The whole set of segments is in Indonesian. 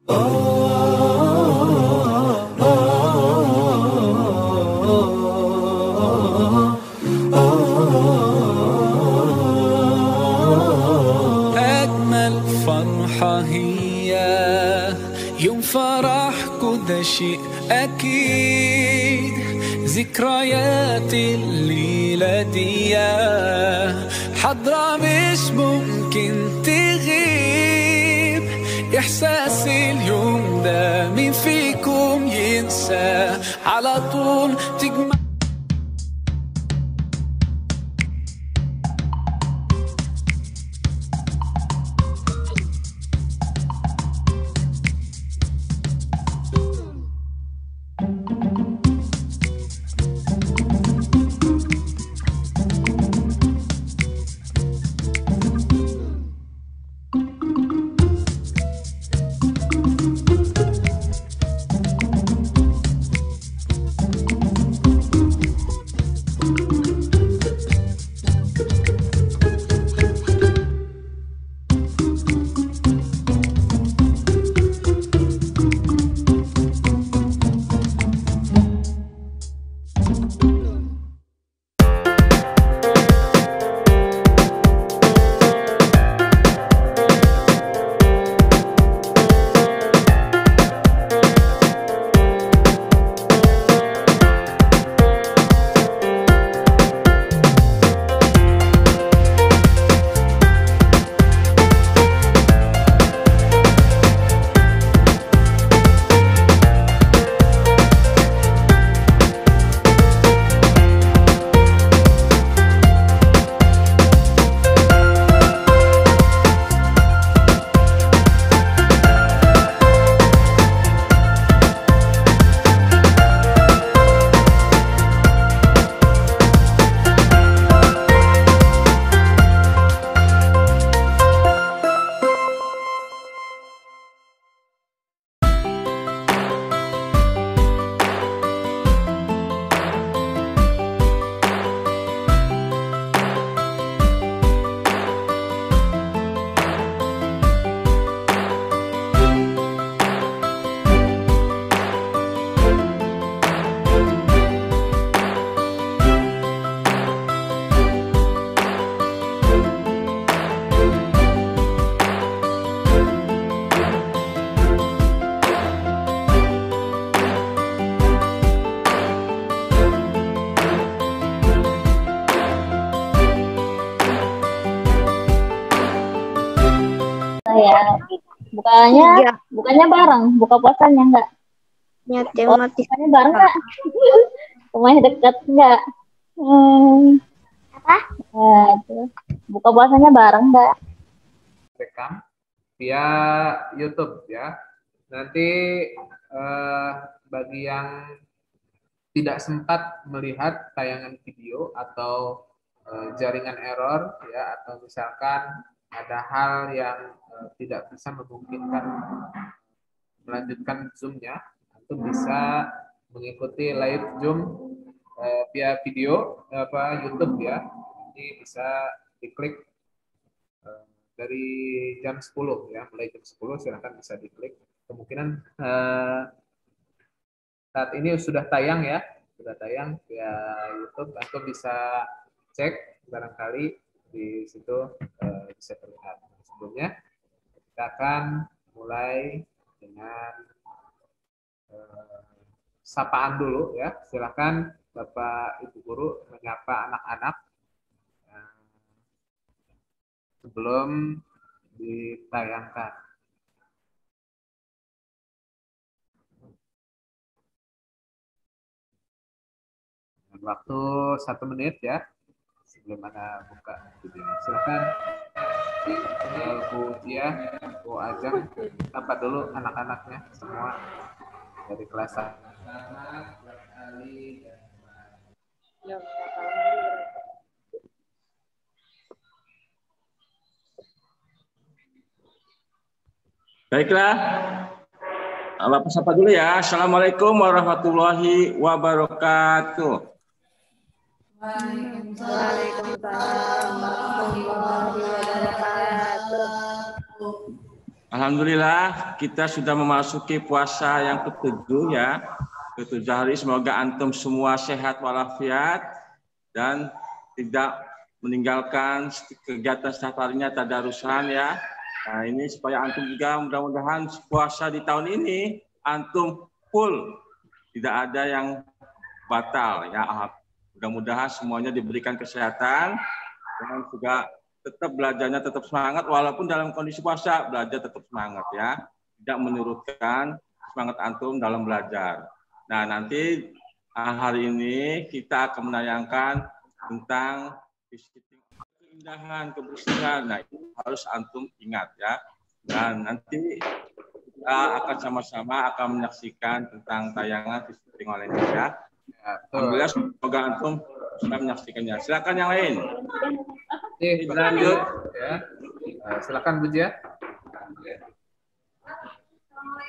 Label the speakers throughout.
Speaker 1: أجمل فرحة هي يوم فرحكوا، ده شيء أكيد. ذكريات الليلة دي حضرة مش ممكن تغيب. إحساس اليوم ده مين فيكم ينسى؟ على طول تجمع.
Speaker 2: Ya, bukannya bareng, buka puasanya enggak?
Speaker 3: Bukanya
Speaker 2: bareng enggak? Rumahnya dekat enggak? Apa? Terus buka puasanya bareng enggak?
Speaker 4: Rekam via YouTube ya. Nanti bagi yang tidak sempat melihat tayangan video atau jaringan error ya, atau misalkan ada hal yang tidak bisa memungkinkan melanjutkan Zoom-nya, itu bisa mengikuti live Zoom via video YouTube ya. Ini bisa diklik dari jam 10 ya, mulai jam 10 silahkan bisa diklik. Kemungkinan saat ini sudah tayang ya, sudah tayang via YouTube, atau bisa cek barangkali di situ bisa terlihat. Sebelumnya kita akan mulai dengan sapaan dulu ya. Silakan Bapak Ibu Guru menyapa anak-anak sebelum ditayangkan. Waktu 1 menit ya sebelum Anda buka video. Silakan Bu Tia, Bu Ajeng, sapa dulu anak-anaknya semua dari kelas 1.
Speaker 5: Baiklah, Bapak sapa dulu ya. Assalamualaikum warahmatullahi wabarakatuh.
Speaker 3: Waalaikumsalam warahmatullahi wabarakatuh.
Speaker 5: Alhamdulillah kita sudah memasuki puasa yang ke-7 ya. Ke-7 hari, semoga antum semua sehat walafiat dan tidak meninggalkan kegiatan setiap harinya tadarusan ya. Nah ini supaya antum juga mudah-mudahan puasa di tahun ini antum full, tidak ada yang batal ya. Mudah-mudahan semuanya diberikan kesehatan dan juga tetap belajarnya tetap semangat walaupun dalam kondisi puasa, belajar tetap semangat ya, tidak menyurutkan semangat antum dalam belajar. Nah nanti hari ini kita akan menayangkan tentang keindahan, kebersihan. Nah itu harus antum ingat ya. Dan nanti kita akan sama-sama akan menyaksikan tentang tayangan visiting online ya. Alhamdulillah semoga antum sudah menyaksikannya. Silakan yang lain.
Speaker 4: Oke, lanjut ya. Silakan Bu Jia.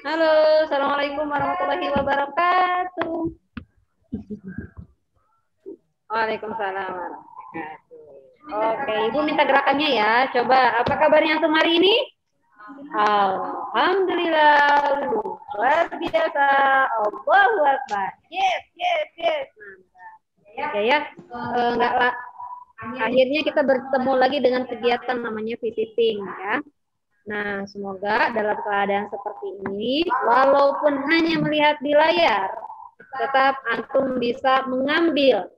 Speaker 6: Halo, assalamualaikum warahmatullahi wabarakatuh. Waalaikumsalam warahmatullahi wabarakatuh. Oke, Ibu minta gerakannya ya. Coba, apa kabarnya antum hari ini? Alhamdulillah, luar biasa. Allahu Akbar. Yes. Mantap. Ya. Enggak lah. Akhirnya kita bertemu lagi dengan kegiatan namanya visiting ya. Nah, semoga dalam keadaan seperti ini, walaupun hanya melihat di layar, tetap antum bisa mengambil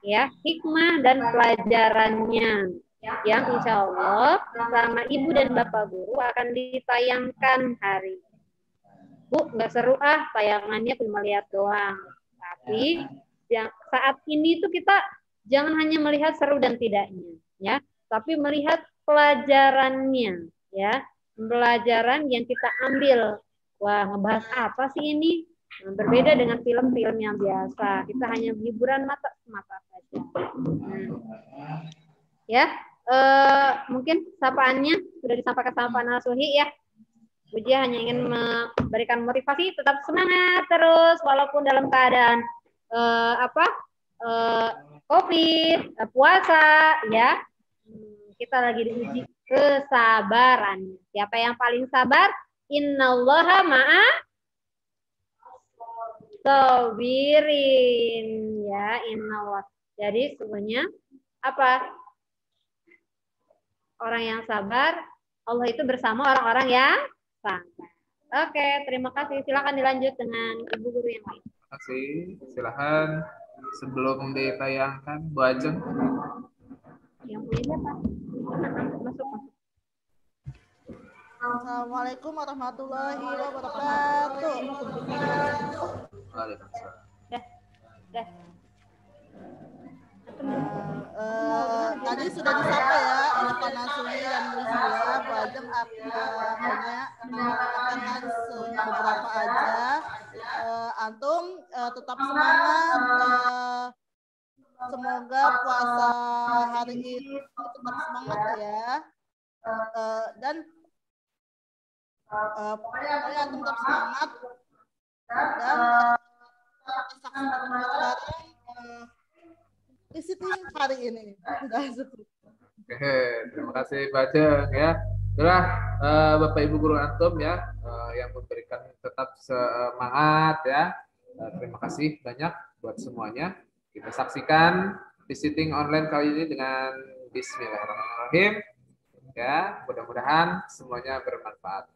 Speaker 6: ya hikmah dan pelajarannya yang insya Allah sama ibu dan bapak guru akan ditayangkan hari. Bu, nggak seru tayangannya cuma lihat doang. Tapi yang saat ini tuh kita jangan hanya melihat seru dan tidaknya, ya, tapi melihat pelajarannya, ya, pelajaran yang kita ambil. Wah, ngebahas apa sih ini? Nah, berbeda dengan film-film yang biasa. Kita hanya hiburan mata saja. Ya, mungkin sapaannya sudah disampaikan sama Pak Nasuhi ya. Puji hanya ingin memberikan motivasi, tetap semangat terus walaupun dalam keadaan COVID, puasa, ya, kita lagi diuji kesabaran. Siapa yang paling sabar? Innallaha ma'a sabirin, ya, innallah. Jadi sebenarnya apa? Orang yang sabar, Allah itu bersama orang-orang yang sabar. Oke, terima kasih. Silakan dilanjut dengan ibu guru yang lain.
Speaker 4: Terima kasih. Silakan. Sebelum ditayangkan, Bu Ajeng.
Speaker 6: Yang punya siapa? Masuk.
Speaker 7: Assalamualaikum warahmatullahi wabarakatuh.
Speaker 4: Waalaikumsalam.
Speaker 6: Dah.
Speaker 7: Tadi sudah disapa ya oleh Pak Nasuhi dan Bu Zia. Bu Ajeng hanya mengatakan beberapa aja. Antum tetap semangat. Semoga puasa hari ini tetap semangat ya. Dan pokoknya antum tetap semangat. Dan saksikan bareng visiting hari ini.
Speaker 4: Oke, terima kasih Pak Ajeng ya. Itulah Bapak Ibu guru antum ya yang memberikan tetap semangat ya. Terima kasih banyak buat semuanya. Kita saksikan visiting online kali ini dengan Bismillahirrahmanirrahim. Ya, mudah-mudahan semuanya bermanfaat.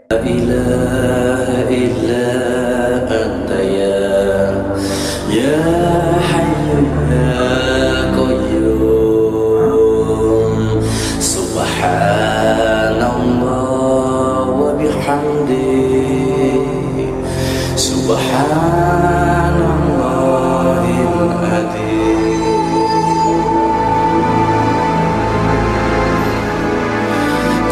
Speaker 1: La ilaha illa anta ya hayyu ya qayyum. Subhanallah wa bihamdihi, subhanallahil adzim.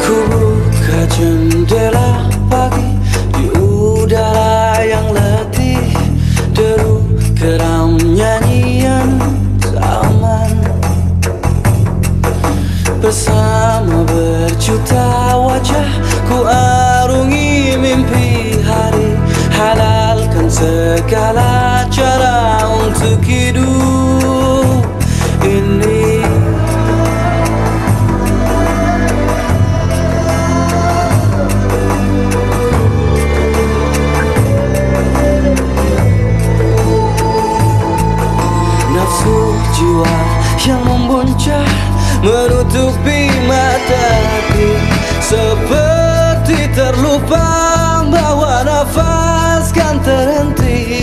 Speaker 1: Ku buka jendela pagi di udara yang letih, deru keram nyanyian zaman. Bersama berjuta wajah ku arungi mimpi hari, halalkan segala cara untuk hidup ini. Nafsu jiwa yang membuncah menutupi mataku, seperti terlupa bahwa nafas kan terhenti.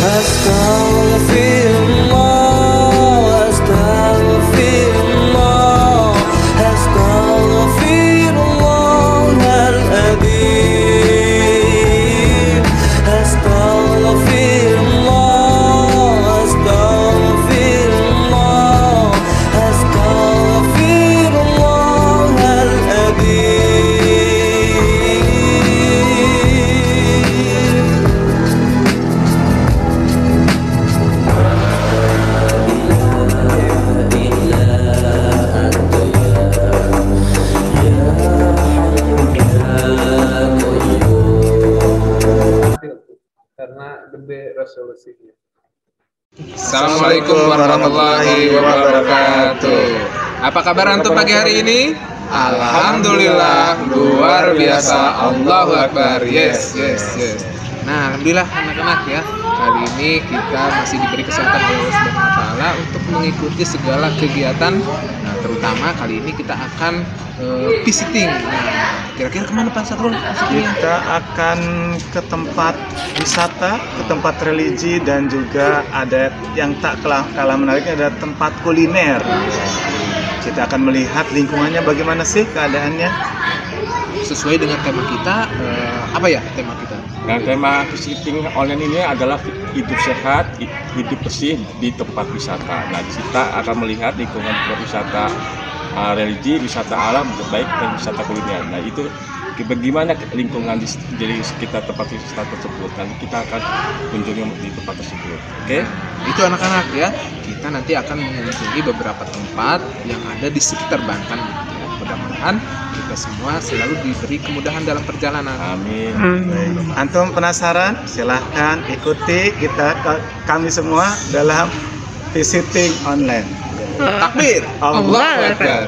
Speaker 1: Astaghfirullah, astaghfirullah, astaghfirullahaladzim. Astaghfirullah, astaghfirullah,
Speaker 4: karena gede resolusinya. Assalamualaikum warahmatullahi wabarakatuh. Apa kabar antum pagi hari ini? Alhamdulillah, luar biasa. Allahu Akbar. Yes. Nah, alhamdulillah anak-anak ya. Kali ini kita masih diberi kesempatan oleh Allah Subhanahu wa taala untuk mengikuti segala kegiatan. Nah, terutama kali ini kita akan visiting. Nah, kira-kira kemana Pak Satrul?
Speaker 8: Kita akan ke tempat wisata, ke tempat religi, dan juga ada yang tak kalah menariknya, ada tempat kuliner. Kita akan melihat lingkungannya bagaimana sih keadaannya.
Speaker 4: Sesuai dengan tema kita, apa ya tema kita?
Speaker 5: Nah, tema visiting online ini adalah hidup sehat, hidup bersih di tempat wisata. Nah, kita akan melihat lingkungan tempat wisata religi, wisata alam, baik dan wisata kuliner. Nah, itu bagaimana lingkungan di sekitar tempat wisata tersebut. Nanti kita akan kunjungi di tempat tersebut. Oke?
Speaker 4: Itu anak-anak ya. Kita nanti akan mengunjungi beberapa tempat yang ada di sekitar Banten. Mudah-mudahan kita semua selalu diberi kemudahan dalam perjalanan.
Speaker 5: Amin.
Speaker 8: Antum penasaran? Silahkan ikuti kami semua dalam visiting online.
Speaker 4: Takbir. Allahu Akbar.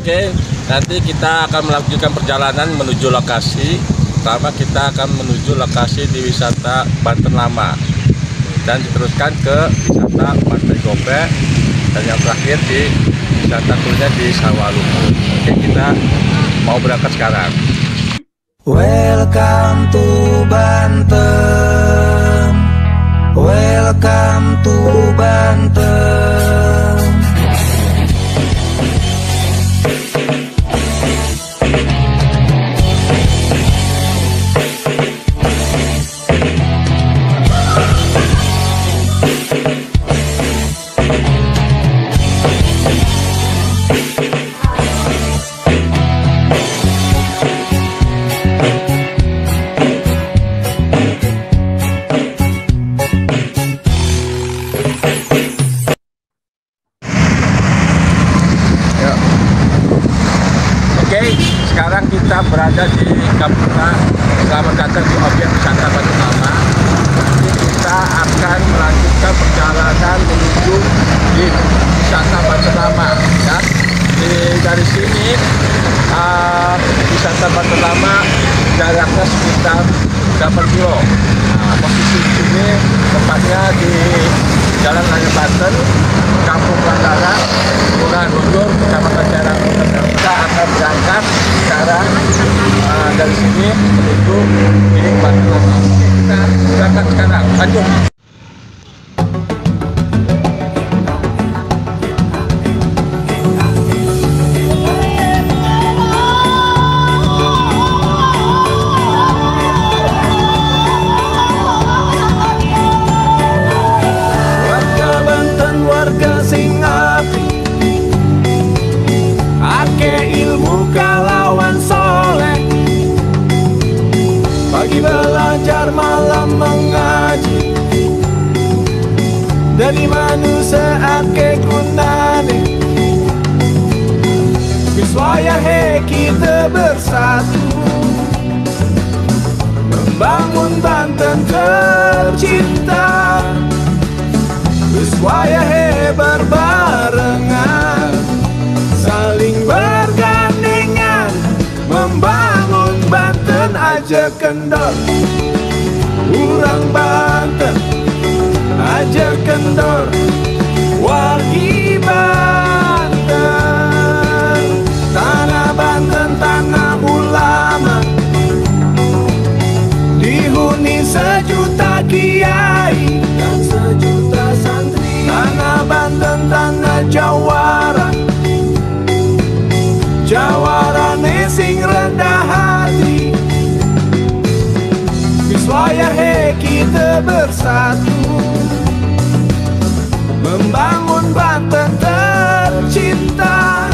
Speaker 9: Oke, nanti kita akan melanjutkan perjalanan menuju lokasi. Pertama kita akan menuju lokasi di wisata Banten Lama dan diteruskan ke wisata Pantai Gopek, dan yang terakhir di wisata kuliner di Sawah Lumut. Oke, kita mau berangkat sekarang.
Speaker 1: Welcome to Banten, welcome to Banten.
Speaker 9: Sekarang kita berada di Kapura. Selamat datang di objek wisata Banten Lama. Nanti kita akan melanjutkan perjalanan menuju di wisata Banten Lama. Ya. Dari sini wisata Banten Lama jaraknya sekitar 8 kilo. Nah, posisi di sini tempatnya di Jalan Raya Banten, Kampung Bandara, Kelurahan Guntur, Kecamatan Serang. Kita akan berangkat sekarang dari sini menuju di Banten Lama. Oke, kita berangkat sekarang. Lanjut.
Speaker 1: Belajar malam mengaji dari manusia ake gunane Biswaya he kita bersatu membangun Banten tercinta Biswaya he berbarengan saling bergandengan membangun Banten aja kendor Urang Banten aja kendor wargi Banten tanah Banten tanah ulama dihuni sejuta kiai dan sejuta santri tanah Banten tanah jawara jawarane sing rendah hati Biswaya he kita bersatu membangun Banten tercinta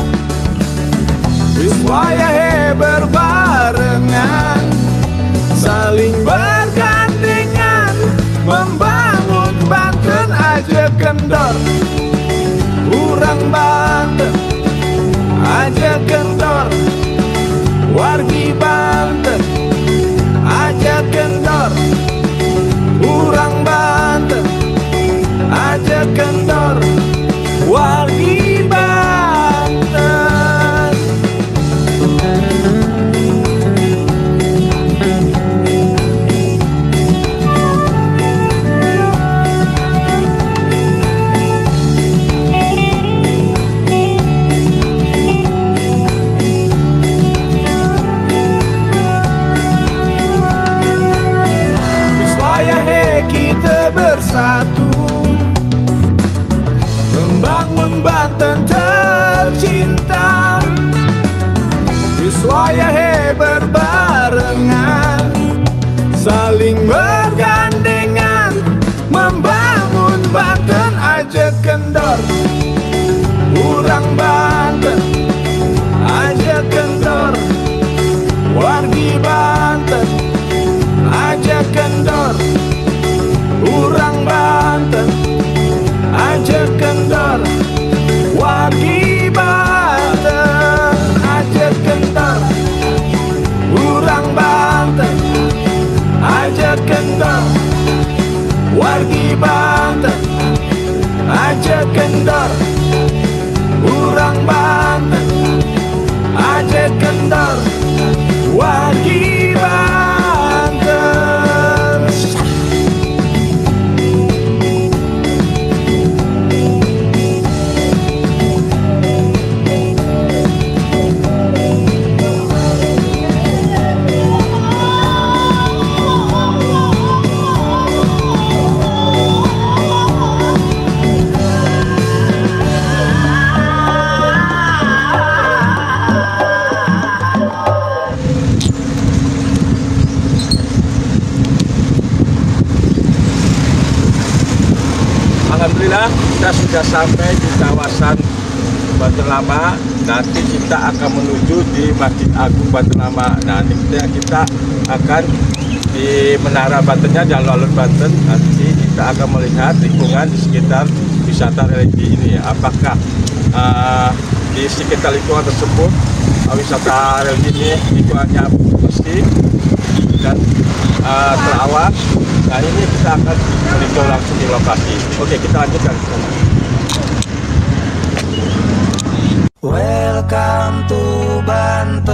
Speaker 1: Biswaya he berbarengan saling bergandengan membangun Banten aja kendor Urang Banten aja kendor wargi Banten aja kendor Urang Banten aja kendor wargi Banten bersatu membangun Banten tercinta Biswaya he berbarengan saling bergandengan membangun Banten aja kendor Urang Banten aja kendor wargi Banten aja kendor Urang Banten aja kendor wargi Banten aja kendor Urang Banten aja kendor wargi Banten aja kendor Urang Banten aja kendor wargi Banten
Speaker 9: Alhamdulillah kita sudah sampai di kawasan Banten Lama. Nanti kita akan menuju di Masjid Agung Banten Lama. Nah, kita akan di Menara Bantennya, Jalan Alun Banten. Nanti kita akan melihat lingkungan di sekitar wisata religi ini. Apakah di sekitar lingkungan tersebut wisata religi ini lingkungannya bersih dan terawat. Nah, ini kita akan meninjau langsung di lokasi. Oke, kita lanjutkan.
Speaker 1: Welcome to Banten.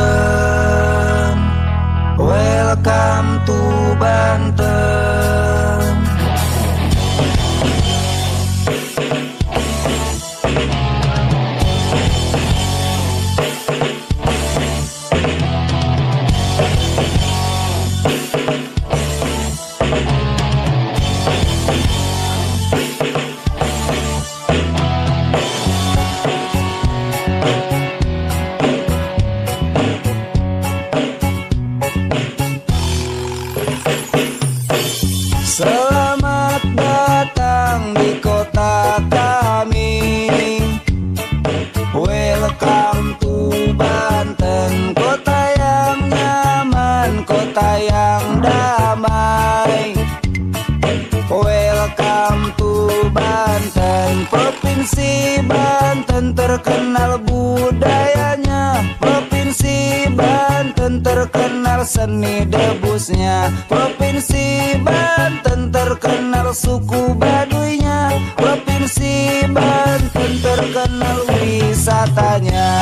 Speaker 1: Provinsi Banten terkenal budayanya, Provinsi Banten terkenal seni debusnya, Provinsi Banten terkenal suku Baduynya, Provinsi Banten terkenal wisatanya.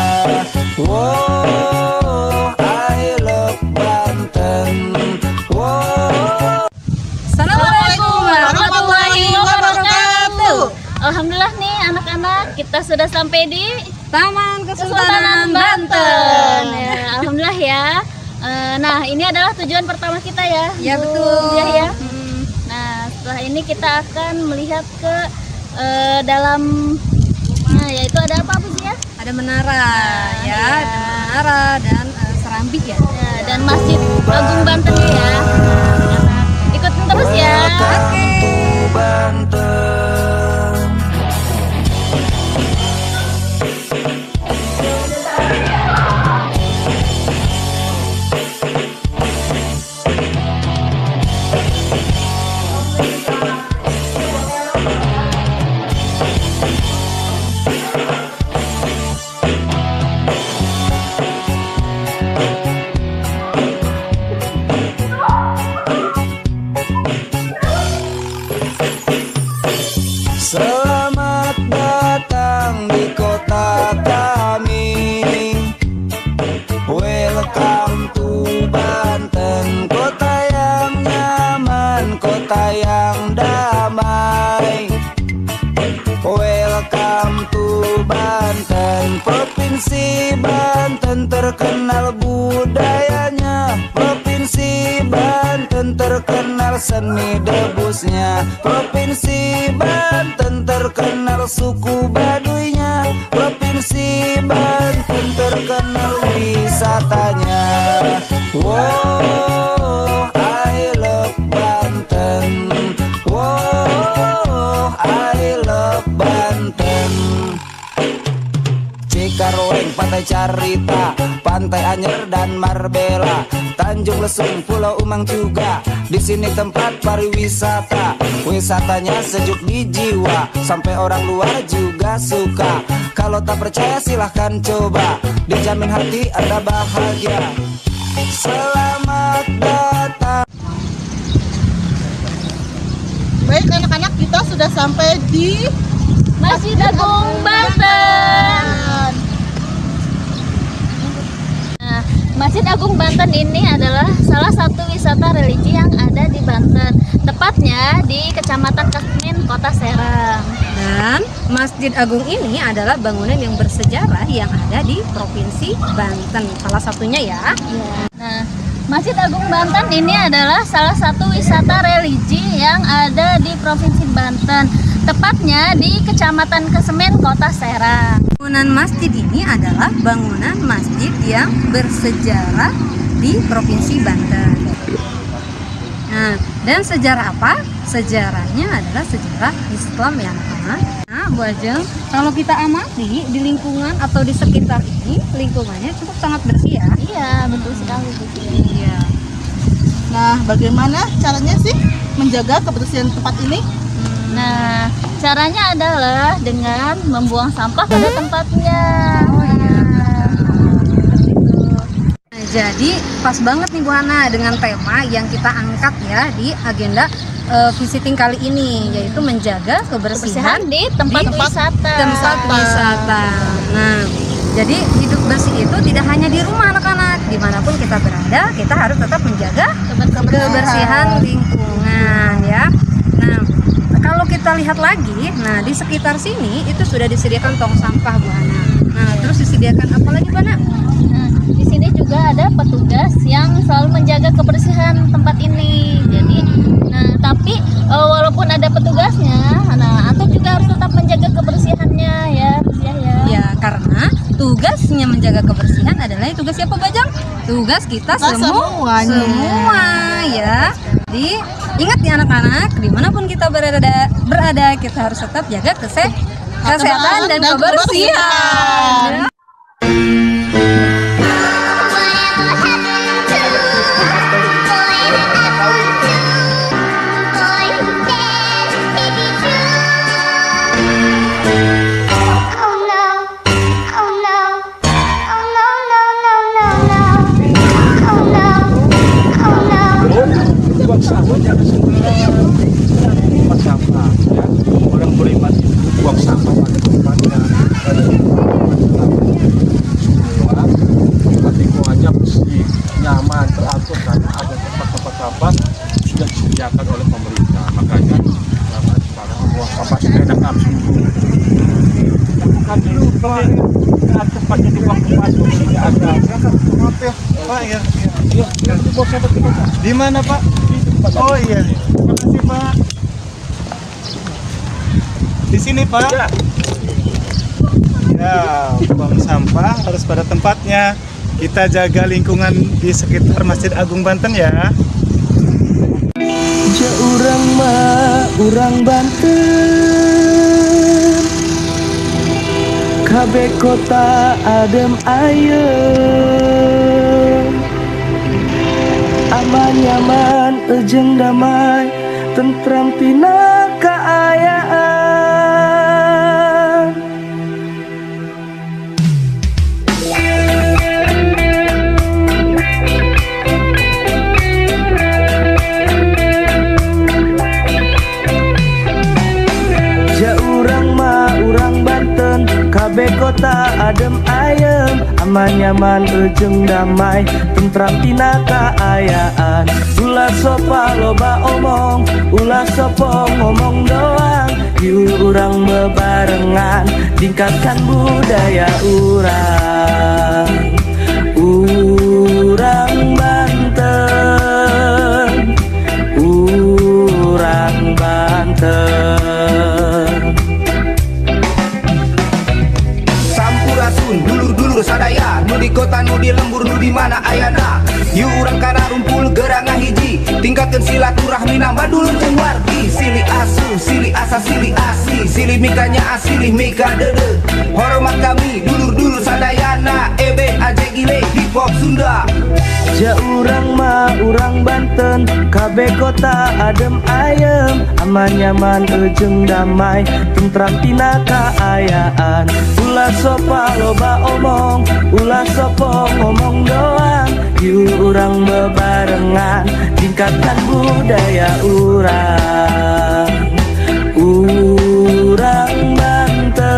Speaker 1: Wow, I love Banten. Wow.
Speaker 6: Assalamualaikum warahmatullahi wabarakatuh. Alhamdulillah nih anak-anak, kita sudah sampai di Taman Kesultanan Banten. Ya, alhamdulillah ya. Nah, ini adalah tujuan pertama kita ya.
Speaker 10: Ya betul.
Speaker 6: Ya. Nah, setelah ini kita akan melihat ke dalam. Nah, yaitu ada apa sih ya?
Speaker 10: Ada menara ya, ada menara dan serambi ya.
Speaker 6: Dan Masjid Agung Banten ya. Ikutin terus ya.
Speaker 1: Oke. Banten. Selamat datang di kota kami. Welcome to Banten, kota yang nyaman, kota yang damai. Welcome to Banten, Provinsi Banten terkenal budayanya, Provinsi Banten terkenal seni debusnya, Provinsi Banten terkenal suku Baduynya, Provinsi Banten terkenal wisatanya. Wow, I love Banten. Wow, I love Banten. Cikaroweng, Pantai Carita, Pantai Anyer dan Marbella, Tanjung Lesung, Pulau Umang juga. Di sini tempat pariwisata, wisatanya sejuk di jiwa, sampai orang luar juga suka. Kalau tak percaya silahkan coba, dijamin hati Anda bahagia. Selamat datang.
Speaker 7: Baik anak-anak, kita sudah sampai di
Speaker 6: Masjid Agung Banten. Nah, Masjid Agung Banten ini adalah salah satu wisata religi yang ada di Banten, tepatnya di Kecamatan Kasmin, Kota Serang.
Speaker 10: Dan Masjid Agung ini adalah bangunan yang bersejarah yang ada di Provinsi Banten, salah satunya ya.
Speaker 6: Nah, Masjid Agung Banten ini adalah salah satu wisata religi yang ada di Provinsi Banten, tepatnya di Kecamatan Kesemen, Kota Serang.
Speaker 10: Bangunan masjid ini adalah bangunan masjid yang bersejarah di Provinsi Banten. Nah, dan sejarah apa? Sejarahnya adalah sejarah Islam ya anak-anak. Nah, Bu Ajeng, kalau kita amati di lingkungan atau di sekitar ini, lingkungannya cukup sangat bersih ya.
Speaker 6: Iya, betul sekali.
Speaker 10: Iya.
Speaker 7: Nah, bagaimana caranya sih menjaga kebersihan tempat ini?
Speaker 6: Nah, caranya adalah dengan membuang sampah pada tempatnya.
Speaker 10: Nah, jadi pas banget nih Bu Hana dengan tema yang kita angkat ya di agenda visiting kali ini, yaitu menjaga kebersihan
Speaker 6: di tempat wisata.
Speaker 10: Tempat wisata. Nah, jadi hidup bersih itu tidak hanya di rumah anak-anak, dimanapun kita berada, kita harus tetap menjaga kebersihan lingkungan ya. Nah, kalau kita lihat lagi, nah di sekitar sini itu sudah disediakan tong sampah Bu Hana. Nah, terus disediakan apa lagi Bu Hana?
Speaker 6: Nah, di sini juga ada petugas yang selalu menjaga kebersihan tempat ini. Jadi, nah tapi walaupun ada petugasnya, nah Antum juga harus tetap menjaga kebersihannya ya,
Speaker 10: Ya, karena tugasnya menjaga kebersihan adalah tugas siapa Bajang? Tugas kita semua ya. Jadi ingat ya anak-anak, dimanapun kita berada kita harus tetap jaga kesehatan dan kebersihan.
Speaker 9: aman, teratur karena ada tempat-tempat sampah sudah disediakan oleh pemerintah. Makanya jangan sekarang buang sampah sembarangan absolut. Bukan dulu Pak, saat tempatnya dibuang ke masuk tidak ada.
Speaker 8: Maaf ya, Pak ya. Di mana Pak? Oh iya, terima kasih Pak. Di sini Pak. Ya, buang sampah harus pada tempatnya. Kita jaga lingkungan di sekitar Masjid Agung Banten ya.
Speaker 1: Urang mah urang Banten, kabeh kota adem ayem, aman nyaman ejeng damai, tentram tina kaayaan. Kabeh kota adem ayem, aman nyaman ejeng damai, tentram tina kaayaan. Ulah sopa loba omong, ulah sopo ngomong doang. Yuk urang bebarengan, tingkatkan budaya urang. Urang Banten, urang Banten. Dulur-dulur sadaya, nu di kota, nu di lembur, nu di mana ayana. Yuk urang kana rumpul gerangan hiji, tingkatkan silaturahmi nambah dulur jeung wargi. Silih asu, silih asa, silih asli, silih mikanya asilih mika dede. Hormat kami dulur-dulur sadayana, eben aje gile hip hop Sunda. Ja urang mah urang Banten, kabeh kota adem ayem, aman nyaman ejeng damai, tentram tina kaayaan. Ulah sopa loba omong, ulah sopo ngomong doang. Yuk urang bebarengan, tingkatkan budaya urang. Urang Banten,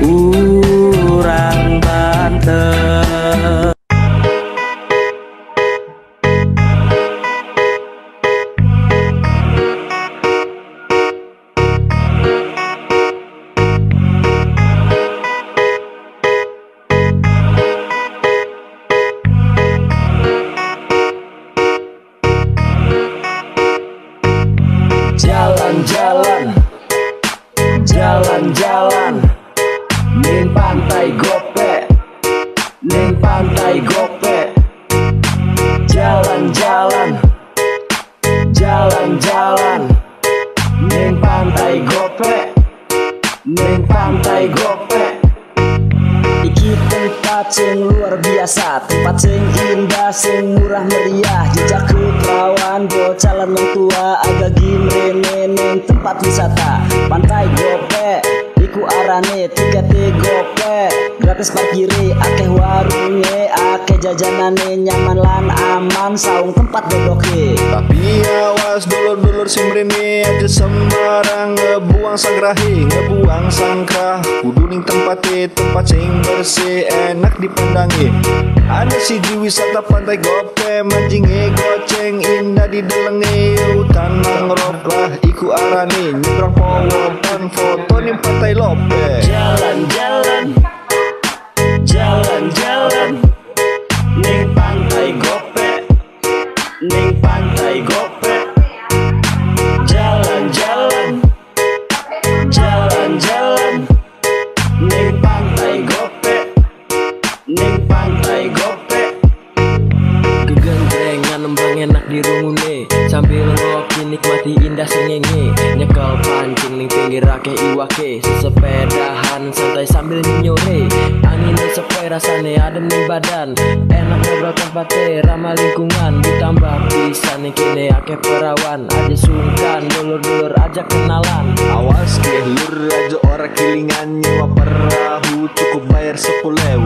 Speaker 1: urang Banten. Jalan-jalan, jalan-jalan, ning pantai gope, ning pantai gope. Jalan-jalan, jalan-jalan, ning pantai gope, ning pantai gope. Iki tempat sing luar biasa, tempat sing indah, sing murah meriah. Jejak keperawan bocah lan wong tua, agak gimrene ning tempat wisata. Pantai gope, iku arane tikete gope. Gratis parkire, akeh warunge, akeh jajanane, nyaman lan aman, saung tempat dodoke.
Speaker 11: Tapi awas dulur-dulur sing mrene, aja sembarang ngebuang sagrahe, ngebuang sangkrah. Kudu ning tempate, tempat sing bersih, enak dipandangi. Ada siji wisata pantai gope, manjinge goceng, indah didelenge. Hutan mangrove lah iku arane, nyebrang powokan, foto ning pantai lope.
Speaker 1: Jalan-jalan, jalan-jalan, ning pantai gope, ning pantai gope. Jalan-jalan, jalan-jalan, ning pantai gope, ning pantai gope. Gegentrengan nembang enak dirungune, sambil ngopi nikmati indah sengenge. Nyekel pancing ning pinggir akeh iwake, sesepedahan santai sambil nyore. Anginnya sepoi rasane adem ning badan, enak ngobrol tempatnya ramah lingkungan. Ditambah pisan ning kene akeh perawan, aja sungkan dulur-dulur ajak kenalan.
Speaker 11: Awas ke lur aja ora kilingan, nyewa perahu cukup bayar 10.000.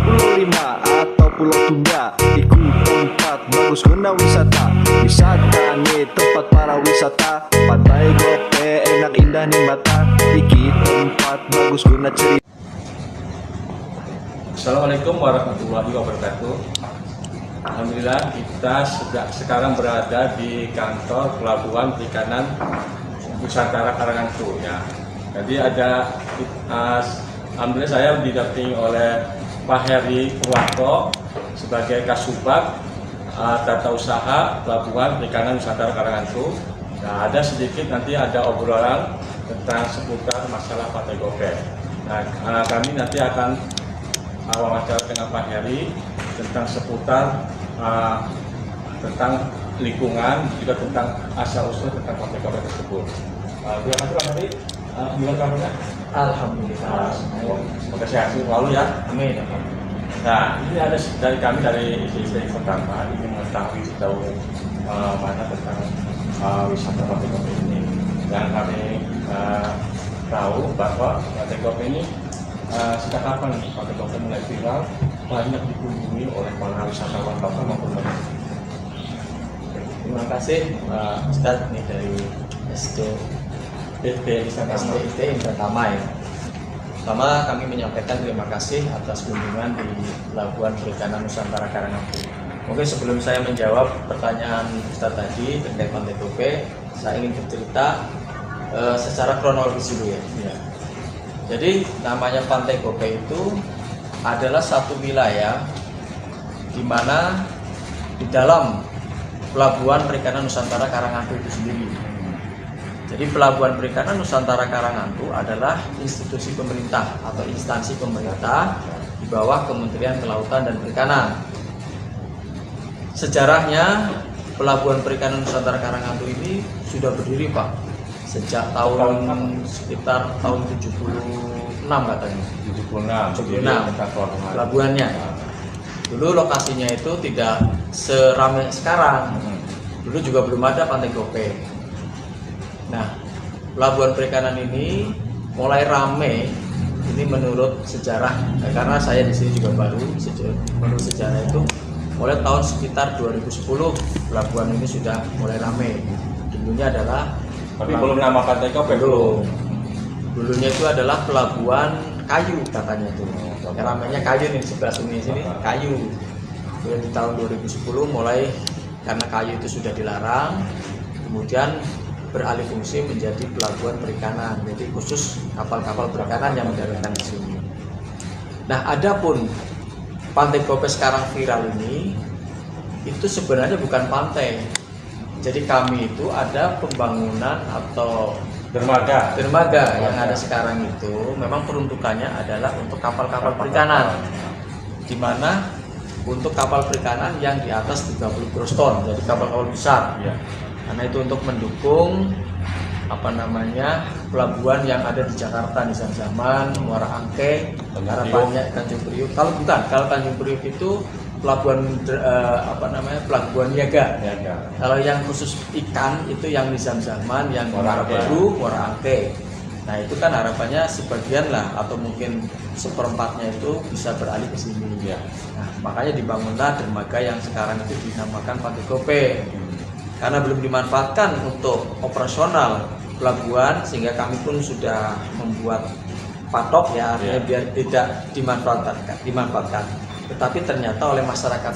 Speaker 11: Pulau 5 atau Pulau Tunda, iku tempat bagus guna wisata. Wisata nih tempat para wisata, pantai gope enak indah nih mata. Iki tempat bagus guna cerita.
Speaker 9: Assalamualaikum warahmatullahi wabarakatuh. Alhamdulillah kita sekarang berada di kantor Pelabuhan Perikanan Nusantara Karangantu ya. Jadi alhamdulillah saya didampingi oleh Pak Heri Purwanto sebagai Kasubag Tata Usaha Pelabuhan Perikanan Nusantara Karangantu. Nah, nanti ada obrolan tentang seputar masalah Pantai Gope. Nah, kami nanti akan wawancara dengan Pak Heri tentang seputar tentang lingkungan, juga tentang asal-usul tentang Pantai Gope tersebut. Terima kasih Pak Heri. Gimana kabarnya?
Speaker 12: Alhamdulillah.
Speaker 9: Semoga sehat selalu ya.
Speaker 12: Amin.
Speaker 9: Nah, ini ada dari kami dari istri pertama ingin mengetahui sejauh mana tentang wisata Pantai Gope ini. Dan kami tahu bahwa Pantai Gope ini sejak kapan Pantai Gope mulai viral, banyak dikunjungi oleh para wisatawan lokal maupun luar.
Speaker 12: Terima kasih Ustadz nih dari SDIT yang pertama ya. Pertama kami menyampaikan terima kasih atas kunjungan di Pelabuhan Perikanan Nusantara Karangantu. Mungkin sebelum saya menjawab pertanyaan Ustadz tadi terkait Pantai Gope, saya ingin bercerita secara kronologis dulu ya. Jadi namanya Pantai Gope itu adalah satu wilayah di mana di dalam Pelabuhan Perikanan Nusantara Karangantu itu sendiri. Jadi Pelabuhan Perikanan Nusantara Karangantu adalah institusi pemerintah atau instansi pemerintah di bawah Kementerian Kelautan dan Perikanan. Sejarahnya Pelabuhan Perikanan Nusantara Karangantu ini sudah berdiri Pak sejak sekitar tahun 76 katanya. 76 pelabuhannya. Dulu lokasinya itu tidak seramai sekarang. Dulu juga belum ada Pantai Gope. Nah, Pelabuhan Perikanan ini mulai rame ini menurut sejarah, karena saya di sini juga baru. Menurut sejarah itu mulai tahun sekitar 2010 pelabuhan ini sudah mulai rame. Dulunya adalah
Speaker 9: belum nama Pantai Gope belum.
Speaker 12: Dulunya itu adalah pelabuhan kayu katanya itu. Yang ramainya kayu nih di sebelah sini kayu. Kemudian di tahun 2010 mulai karena kayu itu sudah dilarang, kemudian beralih fungsi menjadi pelabuhan perikanan, jadi khusus kapal-kapal perikanan yang mendaratkan di sini. Nah, adapun Pantai Gope sekarang viral ini itu sebenarnya bukan pantai. Jadi kami itu ada pembangunan atau dermaga yang ada sekarang itu memang peruntukannya adalah untuk kapal-kapal perikanan, di mana untuk kapal perikanan yang di atas 30 gross ton, jadi kapal-kapal besar. Karena itu untuk mendukung pelabuhan yang ada di Jakarta, di Zaman, Muara Angke, harapannya Tanjung Priuk. Kalau Tanjung Priuk itu pelabuhan pelabuhan niaga. Kalau yang khusus ikan itu yang di Zaman, yang Muara Baru, Muara Angke. Nah itu kan harapannya sebagian lah atau mungkin seperempatnya itu bisa beralih ke sini. Nah, makanya dibangunlah dermaga yang sekarang itu dinamakan Pantai Gope. Karena belum dimanfaatkan untuk operasional pelabuhan, sehingga kami pun sudah membuat patok ya, artinya biar tidak dimanfaatkan. Tetapi ternyata oleh masyarakat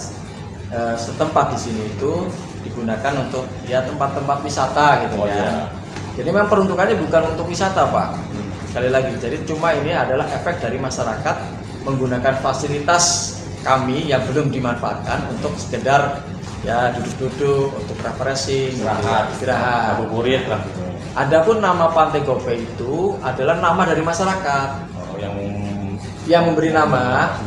Speaker 12: setempat di sini itu digunakan untuk tempat-tempat wisata gitu ya. Jadi memang peruntukannya bukan untuk wisata Pak. Sekali lagi, jadi cuma ini adalah efek dari masyarakat menggunakan fasilitas kami yang belum dimanfaatkan untuk sekedar duduk-duduk, untuk refreshing, istirahat, ngabuburit lah. Adapun nama Pantai Gope itu adalah nama dari masyarakat yang memberi nama.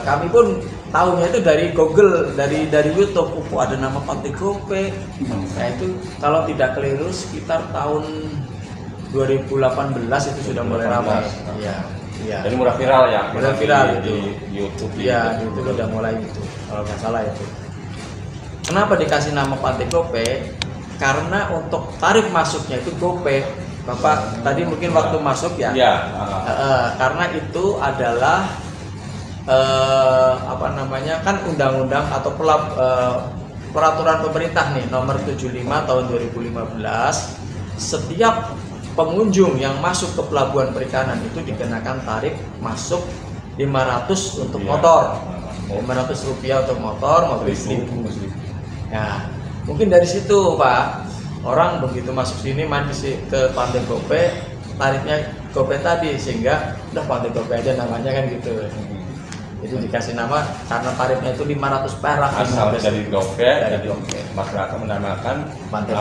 Speaker 12: Kami pun tahunya itu dari Google, dari YouTube. Ada nama Pantai Gope. Nah itu kalau tidak keliru sekitar tahun 2018 itu sudah mulai ramai.
Speaker 9: Jadi mulai viral ya.
Speaker 12: Mulai viral
Speaker 9: di YouTube.
Speaker 12: Iya, di YouTube udah mulai itu. Kalau nggak salah itu. Kenapa dikasih nama Pantai Gope? Karena untuk tarif masuknya itu Gope. Bapak tadi mungkin waktu masuk karena itu adalah kan undang-undang atau peraturan pemerintah nih nomor 75 tahun 2015. Setiap pengunjung yang masuk ke pelabuhan perikanan itu dikenakan tarif masuk 500 untuk motor, 500 rupiah untuk motor, mobil listrik. Nah, mungkin dari situ Pak, orang begitu masuk sini main ke Pantai Gope, tarifnya Gope tadi, sehingga udah Pantai Gope aja namanya kan gitu. Itu dikasih nama karena tarifnya itu 500 perak.
Speaker 9: Asal dari Gope, jadi masyarakat menamakan Pantai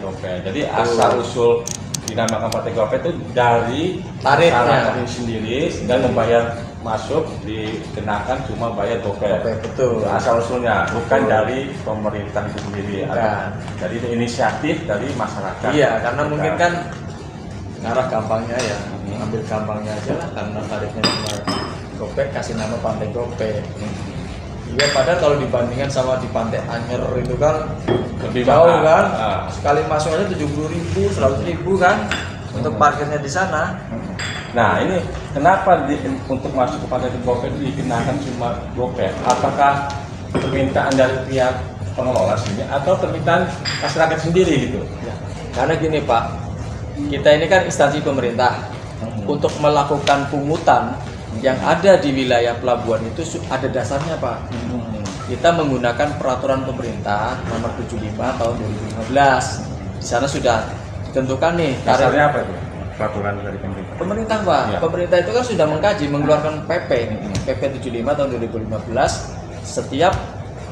Speaker 9: Gope. Jadi asal usul dinamakan Pantai Gope itu dari tarifnya sendiri, dan membayar masuk dikenakan cuma bayar Gope.
Speaker 12: Betul.
Speaker 9: Asal usulnya bukan dari pemerintah itu sendiri, dari inisiatif dari masyarakat.
Speaker 12: Iya, karena mungkin kan ngarah gampangnya ya, ambil gampangnya aja lah, karena tarifnya cuma Gope, kasih nama Pantai Gope. Iya, padahal kalau dibandingkan sama di Pantai Anyer itu kan lebih jauh kan, sekali masuk aja 70.000, 100.000 kan untuk parkirnya di sana.
Speaker 9: Nah, ini kenapa untuk masuk ke Pantai Gope itu dikenakan cuma Gope? Apakah permintaan dari pihak pengelola sini atau permintaan masyarakat sendiri gitu?
Speaker 12: Ya, karena gini Pak, kita ini kan instansi pemerintah. Untuk melakukan pungutan yang ada di wilayah pelabuhan itu ada dasarnya Pak. Kita menggunakan peraturan pemerintah nomor 75 tahun 2015. Di sana sudah ditentukan nih.
Speaker 9: Dasarnya apa itu? Peraturan dari pemerintah.
Speaker 12: Pemerintah Pak, ya. Pemerintah itu kan sudah mengkaji, mengeluarkan PP 75 tahun 2015. Setiap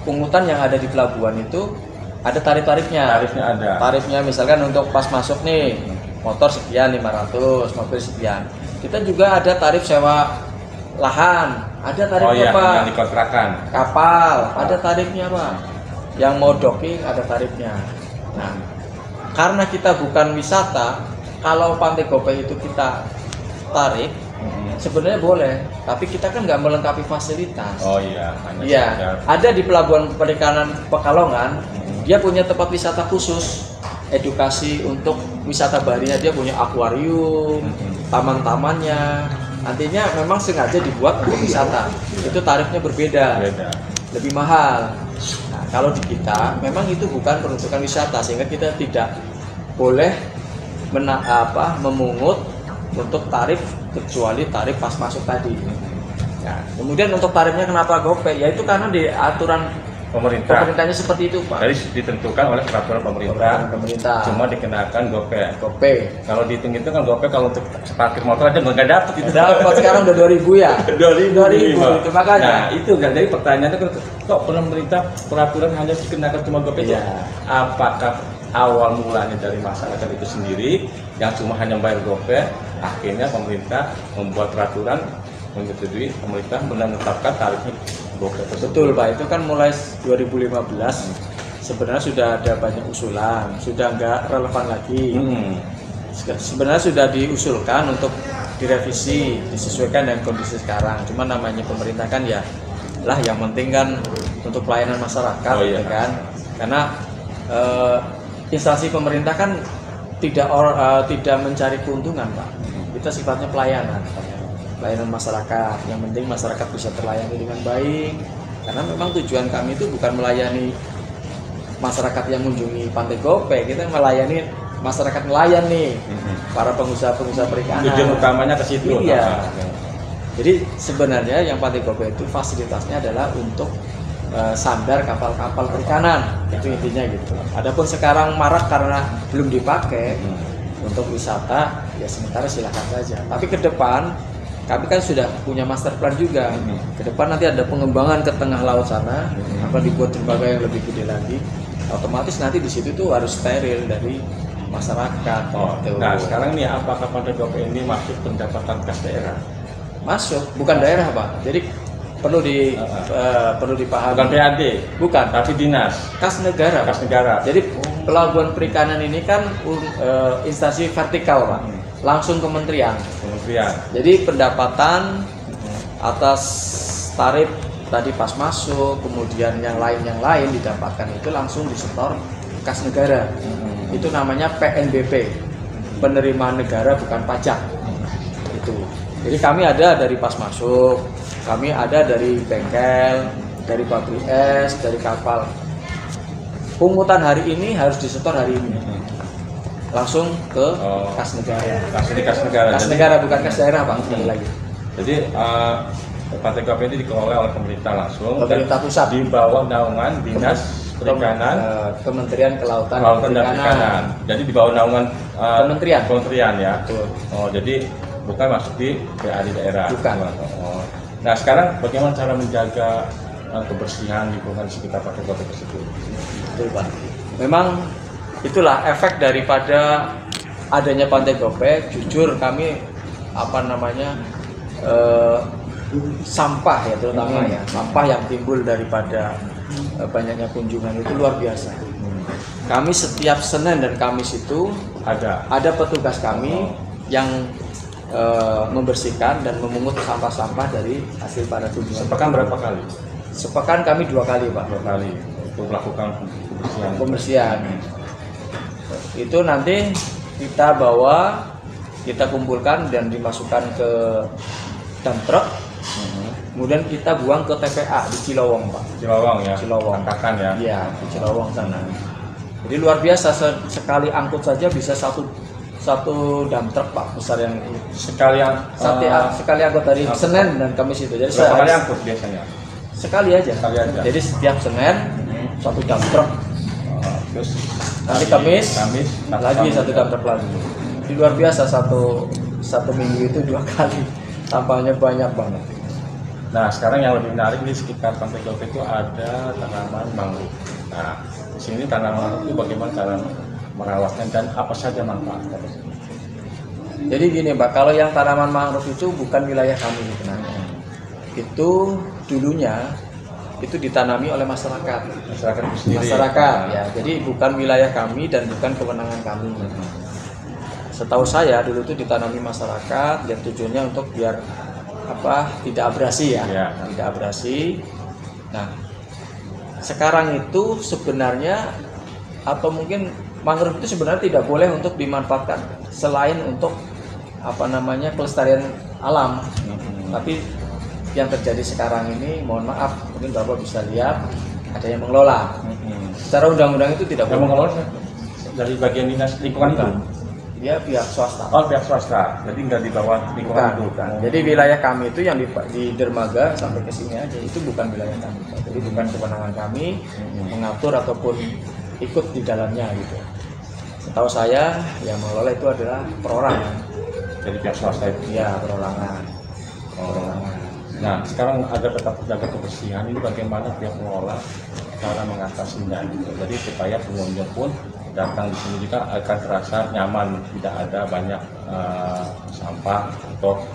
Speaker 12: pungutan yang ada di pelabuhan itu ada tarif-tarifnya.
Speaker 9: Tarifnya ada.
Speaker 12: Tarifnya misalkan untuk pas masuk nih, motor sekian 500, mobil sekian. Kita juga ada tarif sewa lahan, ada tarifnya Pak.
Speaker 9: Yang dikontrakan.
Speaker 12: Kapal, ada tarifnya Pak. Yang mau docking ada tarifnya. Nah, karena kita bukan wisata, kalau Pantai Gope itu kita tarik, sebenarnya boleh, tapi kita kan nggak melengkapi fasilitas.
Speaker 9: Oh iya.
Speaker 12: Iya, ada di Pelabuhan Perikanan Pekalongan, dia punya tempat wisata khusus, edukasi untuk wisata baharinya, dia punya akuarium, taman-tamannya. Nantinya memang sengaja dibuat untuk wisata. Itu tarifnya berbeda, lebih mahal. Nah, kalau di kita memang itu bukan peruntukan wisata, sehingga kita tidak boleh memungut untuk tarif kecuali tarif pas masuk tadi. Nah, kemudian untuk tarifnya kenapa Gope? Ya itu karena di aturan pemerintahnya seperti itu Pak.
Speaker 9: Jadi ditentukan oleh peraturan pemerintah. Cuma dikenakan Gope. Kalau dihitung itu kan Gope kalau untuk parkir motor aja nggak dapat itu.
Speaker 12: Dapat sekarang udah 2.000 ya. 2.000 itu makanya.
Speaker 9: Nah itu kan jadi pertanyaannya kok pemerintah peraturan hanya dikenakan cuma Gope ya? Apakah awal mulanya dari masyarakat itu sendiri yang cuma hanya bayar Gope, akhirnya pemerintah membuat peraturan menyetujui, pemerintah menetapkan tarifnya Gope tersebut.
Speaker 12: Betul Pak, itu kan mulai 2015 sebenarnya sudah ada banyak usulan, sudah nggak relevan lagi. Sebenarnya sudah diusulkan untuk direvisi, disesuaikan dengan kondisi sekarang. Cuma namanya pemerintah kan ya lah, yang penting kan untuk pelayanan masyarakat, ya kan? Karena instansi pemerintah kan tidak mencari keuntungan Pak. Kita sifatnya pelayanan masyarakat. Yang penting masyarakat bisa terlayani dengan baik. Karena memang tujuan kami itu bukan melayani masyarakat yang mengunjungi Pantai Gope, kita melayani masyarakat nelayan nih, para pengusaha-pengusaha perikanan.
Speaker 9: Tujuan utamanya ke situ.
Speaker 12: Iya. Jadi sebenarnya yang Pantai Gope itu fasilitasnya adalah untuk sandar kapal-kapal perikanan, itu intinya gitu. Adapun sekarang marak karena belum dipakai untuk wisata, ya sementara silakan saja. Tapi ke depan kami kan sudah punya master plan juga. Ke depan nanti ada pengembangan ke tengah laut sana, akan dibuat dermaga yang lebih gede lagi. Otomatis nanti di situ tuh harus steril dari masyarakat.
Speaker 9: Nah sekarang nih apakah Pantai Gope ini masuk pendapatan kas daerah?
Speaker 12: Masuk, bukan daerah Pak. Jadi perlu dipahami.
Speaker 9: Bukan PAD,
Speaker 12: bukan,
Speaker 9: tapi dinas.
Speaker 12: Kas negara.
Speaker 9: Kas negara.
Speaker 12: Jadi pelabuhan perikanan ini kan instansi vertikal Pak, langsung kementerian. Jadi pendapatan atas tarif tadi pas masuk, kemudian yang lain didapatkan itu langsung disetor kas negara. Itu namanya PNBP, penerimaan negara bukan pajak. Itu. Jadi kami ada dari pas masuk, kami ada dari bengkel, dari pabrik es, dari kapal. Pungutan hari ini harus disetor hari ini, langsung ke kas negara.
Speaker 9: Kas negara.
Speaker 12: Kas negara bukan kas daerah Pak, sekali lagi.
Speaker 9: Jadi Pantai Gope ini dikelola oleh pemerintah langsung.
Speaker 12: Pemerintah pusat.
Speaker 9: Di bawah naungan Dinas Perikanan,
Speaker 12: Kementerian Kelautan
Speaker 9: dan Perikanan. Jadi di bawah naungan kementerian ya.
Speaker 12: Betul.
Speaker 9: Oh, jadi bukan masuk di PA di daerah.
Speaker 12: Bukan.
Speaker 9: Oh. Nah, sekarang bagaimana cara menjaga kebersihan lingkungan sekitar Pantai Gope tersebut?
Speaker 12: Betul, Pak. Memang itulah efek daripada adanya Pantai Gope. Jujur kami sampah ya terutama ya, sampah yang timbul daripada banyaknya kunjungan itu luar biasa. Kami setiap Senin dan Kamis itu ada petugas kami yang membersihkan dan memungut sampah-sampah dari hasil para kunjungan.
Speaker 9: Sepekan berapa kali?
Speaker 12: Sepekan kami 2 kali, Pak.
Speaker 9: 2 kali untuk melakukan
Speaker 12: pembersihan. Itu nanti kita bawa, kita kumpulkan dan dimasukkan ke dump truck. Kemudian kita buang ke TPA di Cilowong, Pak.
Speaker 9: Cilowong ya.
Speaker 12: Cilowong.
Speaker 9: Angkakan ya.
Speaker 12: Iya, di Cilowong sana. Jadi luar biasa, sekali angkut saja bisa satu dump truck, Pak, besar yang
Speaker 9: sekali
Speaker 12: angkut dari Senin dan Kamis itu. Jadi
Speaker 9: berapa kali angkut biasanya?
Speaker 12: Sekali aja. Jadi setiap Senin satu dump truck.
Speaker 9: Terus
Speaker 12: nanti Kamis lagi satu dump truck lagi. Jadi luar biasa satu minggu itu 2 kali. Sampahnya banyak banget.
Speaker 9: Nah, sekarang yang lebih menarik di sekitar Pantai Gope itu ada tanaman mangrove. Nah, di sini tanaman mangrove itu bagaimana cara merawatnya dan apa saja manfaatnya?
Speaker 12: Jadi gini, Pak, kalau yang tanaman mangrove itu bukan wilayah kami sebenarnya. Itu dulunya itu ditanami oleh masyarakat sendiri. Masyarakat ya. Jadi bukan wilayah kami dan bukan kewenangan kami. Setahu saya dulu itu ditanami masyarakat dan tujuannya untuk biar tidak abrasi ya. Tidak abrasi. Nah, sekarang itu sebenarnya atau mungkin mangrove itu sebenarnya tidak boleh untuk dimanfaatkan selain untuk pelestarian alam. Tapi yang terjadi sekarang ini, mohon maaf, mungkin Bapak bisa lihat ada yang mengelola. Secara undang-undang itu tidak boleh.
Speaker 9: Mengelola dari bagian dinas lingkungan itu.
Speaker 12: Dia pihak swasta.
Speaker 9: Oh, pihak swasta. Jadi nggak di bawah lingkungan itu.
Speaker 12: Jadi wilayah kami itu yang di dermaga sampai ke sini aja itu bukan wilayah kami. Jadi bukan kewenangan kami mengatur ataupun ikut di dalamnya gitu. Setahu saya yang mengelola itu adalah perorangan.
Speaker 9: Jadi pihak swasta itu.
Speaker 12: Iya, perorangan.
Speaker 9: Nah, sekarang agar tetap terjaga kebersihan ini bagaimana pihak pengelola cara mengatasinya gitu. Jadi supaya pengunjung pun datang di sini juga akan terasa nyaman, tidak ada banyak sampah atau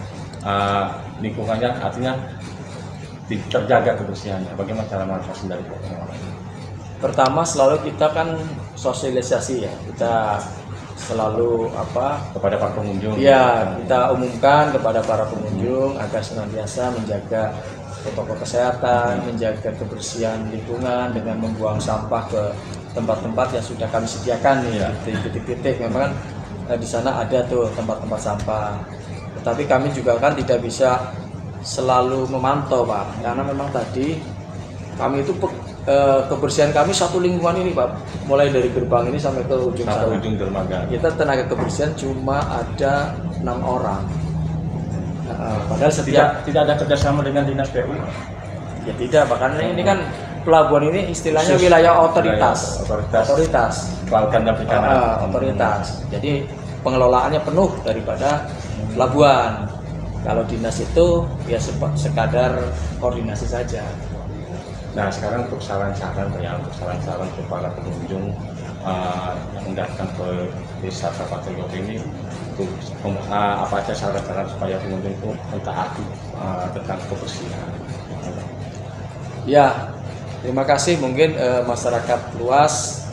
Speaker 9: lingkungannya, artinya terjaga kebersihannya. Bagaimana cara mengatasi dari pihak pengelola?
Speaker 12: Pertama selalu kita kan sosialisasi ya, kita selalu
Speaker 9: kepada para pengunjung.
Speaker 12: Iya, kita umumkan kepada para pengunjung agar senantiasa menjaga protokol kesehatan, menjaga kebersihan lingkungan dengan membuang sampah ke tempat-tempat yang sudah kami sediakan nih, di titik-titik. Memang kan di sana ada tuh tempat-tempat sampah. Tetapi kami juga kan tidak bisa selalu memantau, Pak, karena memang tadi kami itu kebersihan kami satu lingkungan ini, Pak, mulai dari gerbang ini sampai ke ujung
Speaker 9: dermaga.
Speaker 12: Kita tenaga kebersihan cuma ada 6 orang. Padahal
Speaker 9: tidak ada kerjasama dengan dinas PU.
Speaker 12: Ya tidak, bahkan ini kan pelabuhan ini istilahnya wilayah otoritas. Kelautan dan Perikanan. Otoritas. Jadi pengelolaannya penuh daripada pelabuhan. Kalau dinas itu ya sekadar koordinasi saja.
Speaker 9: Nah, sekarang untuk saran-saran untuk para pengunjung yang datang ke desa Pantai Gope ini, untuk apa aja saran-saran supaya pengunjung itu mentaati tentang kebersihan?
Speaker 12: Ya, terima kasih mungkin masyarakat luas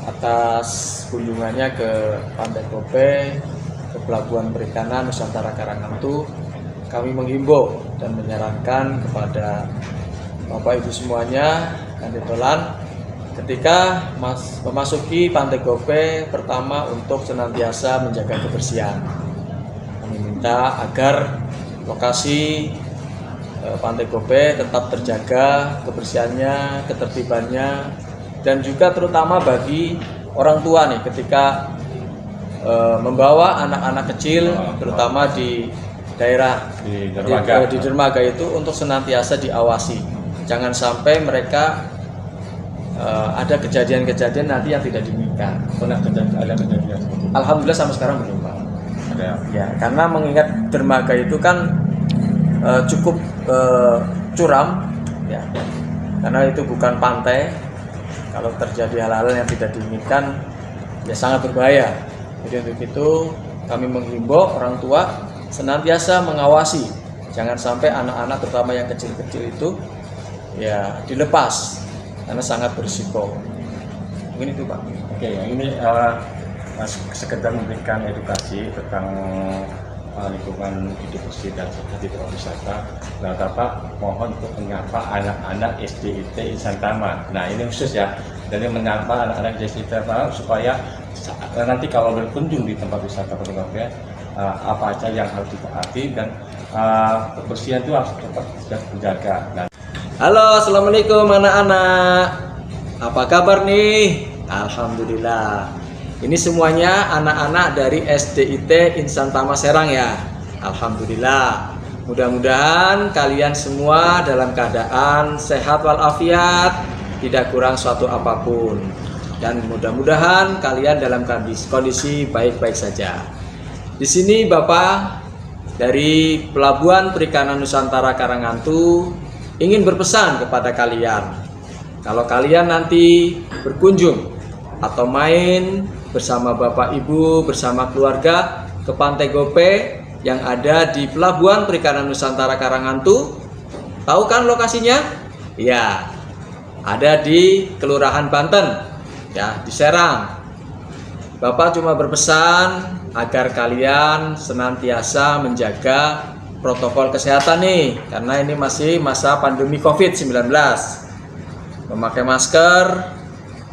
Speaker 12: atas kunjungannya ke Pantai Gope, ke Pelabuhan Perikanan Nusantara Karanghantu. Kami menghimbau dan menyarankan kepada Bapak Ibu semuanya, Kandetolan, ketika memasuki Pantai Gope, pertama untuk senantiasa menjaga kebersihan. Kami minta agar lokasi Pantai Gope tetap terjaga kebersihannya, ketertibannya, dan juga terutama bagi orang tua nih ketika membawa anak-anak kecil, terutama di daerah
Speaker 5: di dermaga.
Speaker 12: di dermaga itu untuk senantiasa diawasi. Jangan sampai mereka ada kejadian-kejadian nanti yang tidak diinginkan.
Speaker 5: Pernah ada kejadian?
Speaker 12: Alhamdulillah sampai sekarang belum, Pak.
Speaker 5: Ada.
Speaker 12: Ya, karena mengingat dermaga itu kan cukup curam, ya. Karena itu bukan pantai. Kalau terjadi hal-hal yang tidak diinginkan, ya sangat berbahaya. Jadi untuk itu kami menghimbau orang tua senantiasa mengawasi, jangan sampai anak-anak terutama yang kecil-kecil itu ya dilepas karena sangat berisiko. Mungkin itu, Pak.
Speaker 5: Oke, yang ini sekedar memberikan edukasi tentang lingkungan hidup bersih dan sehat di tempat wisata. Nah, Bapak mohon untuk menyapa anak-anak SDIT Insan Tama. Nah, ini khusus ya, jadi menyapa anak-anak SDIT Tama supaya nanti kalau berkunjung di tempat wisata fotografi apa aja yang harus ditaati dan kebersihan itu harus tetap dijaga. Nah.
Speaker 12: Halo, assalamualaikum anak-anak. Apa kabar nih? Alhamdulillah. Ini semuanya anak-anak dari SDIT Insan Tama Serang ya. Alhamdulillah. Mudah-mudahan kalian semua dalam keadaan sehat walafiat, tidak kurang suatu apapun. Dan mudah-mudahan kalian dalam kondisi baik-baik saja. Di sini Bapak dari Pelabuhan Perikanan Nusantara Karangantu ingin berpesan kepada kalian. Kalau kalian nanti berkunjung atau main bersama Bapak Ibu, bersama keluarga ke Pantai Gope yang ada di Pelabuhan Perikanan Nusantara Karangantu. Tahu kan lokasinya? Ya, ada di Kelurahan Banten, ya, di Serang. Bapak cuma berpesan agar kalian senantiasa menjaga protokol kesehatan nih, karena ini masih masa pandemi COVID-19. Memakai masker,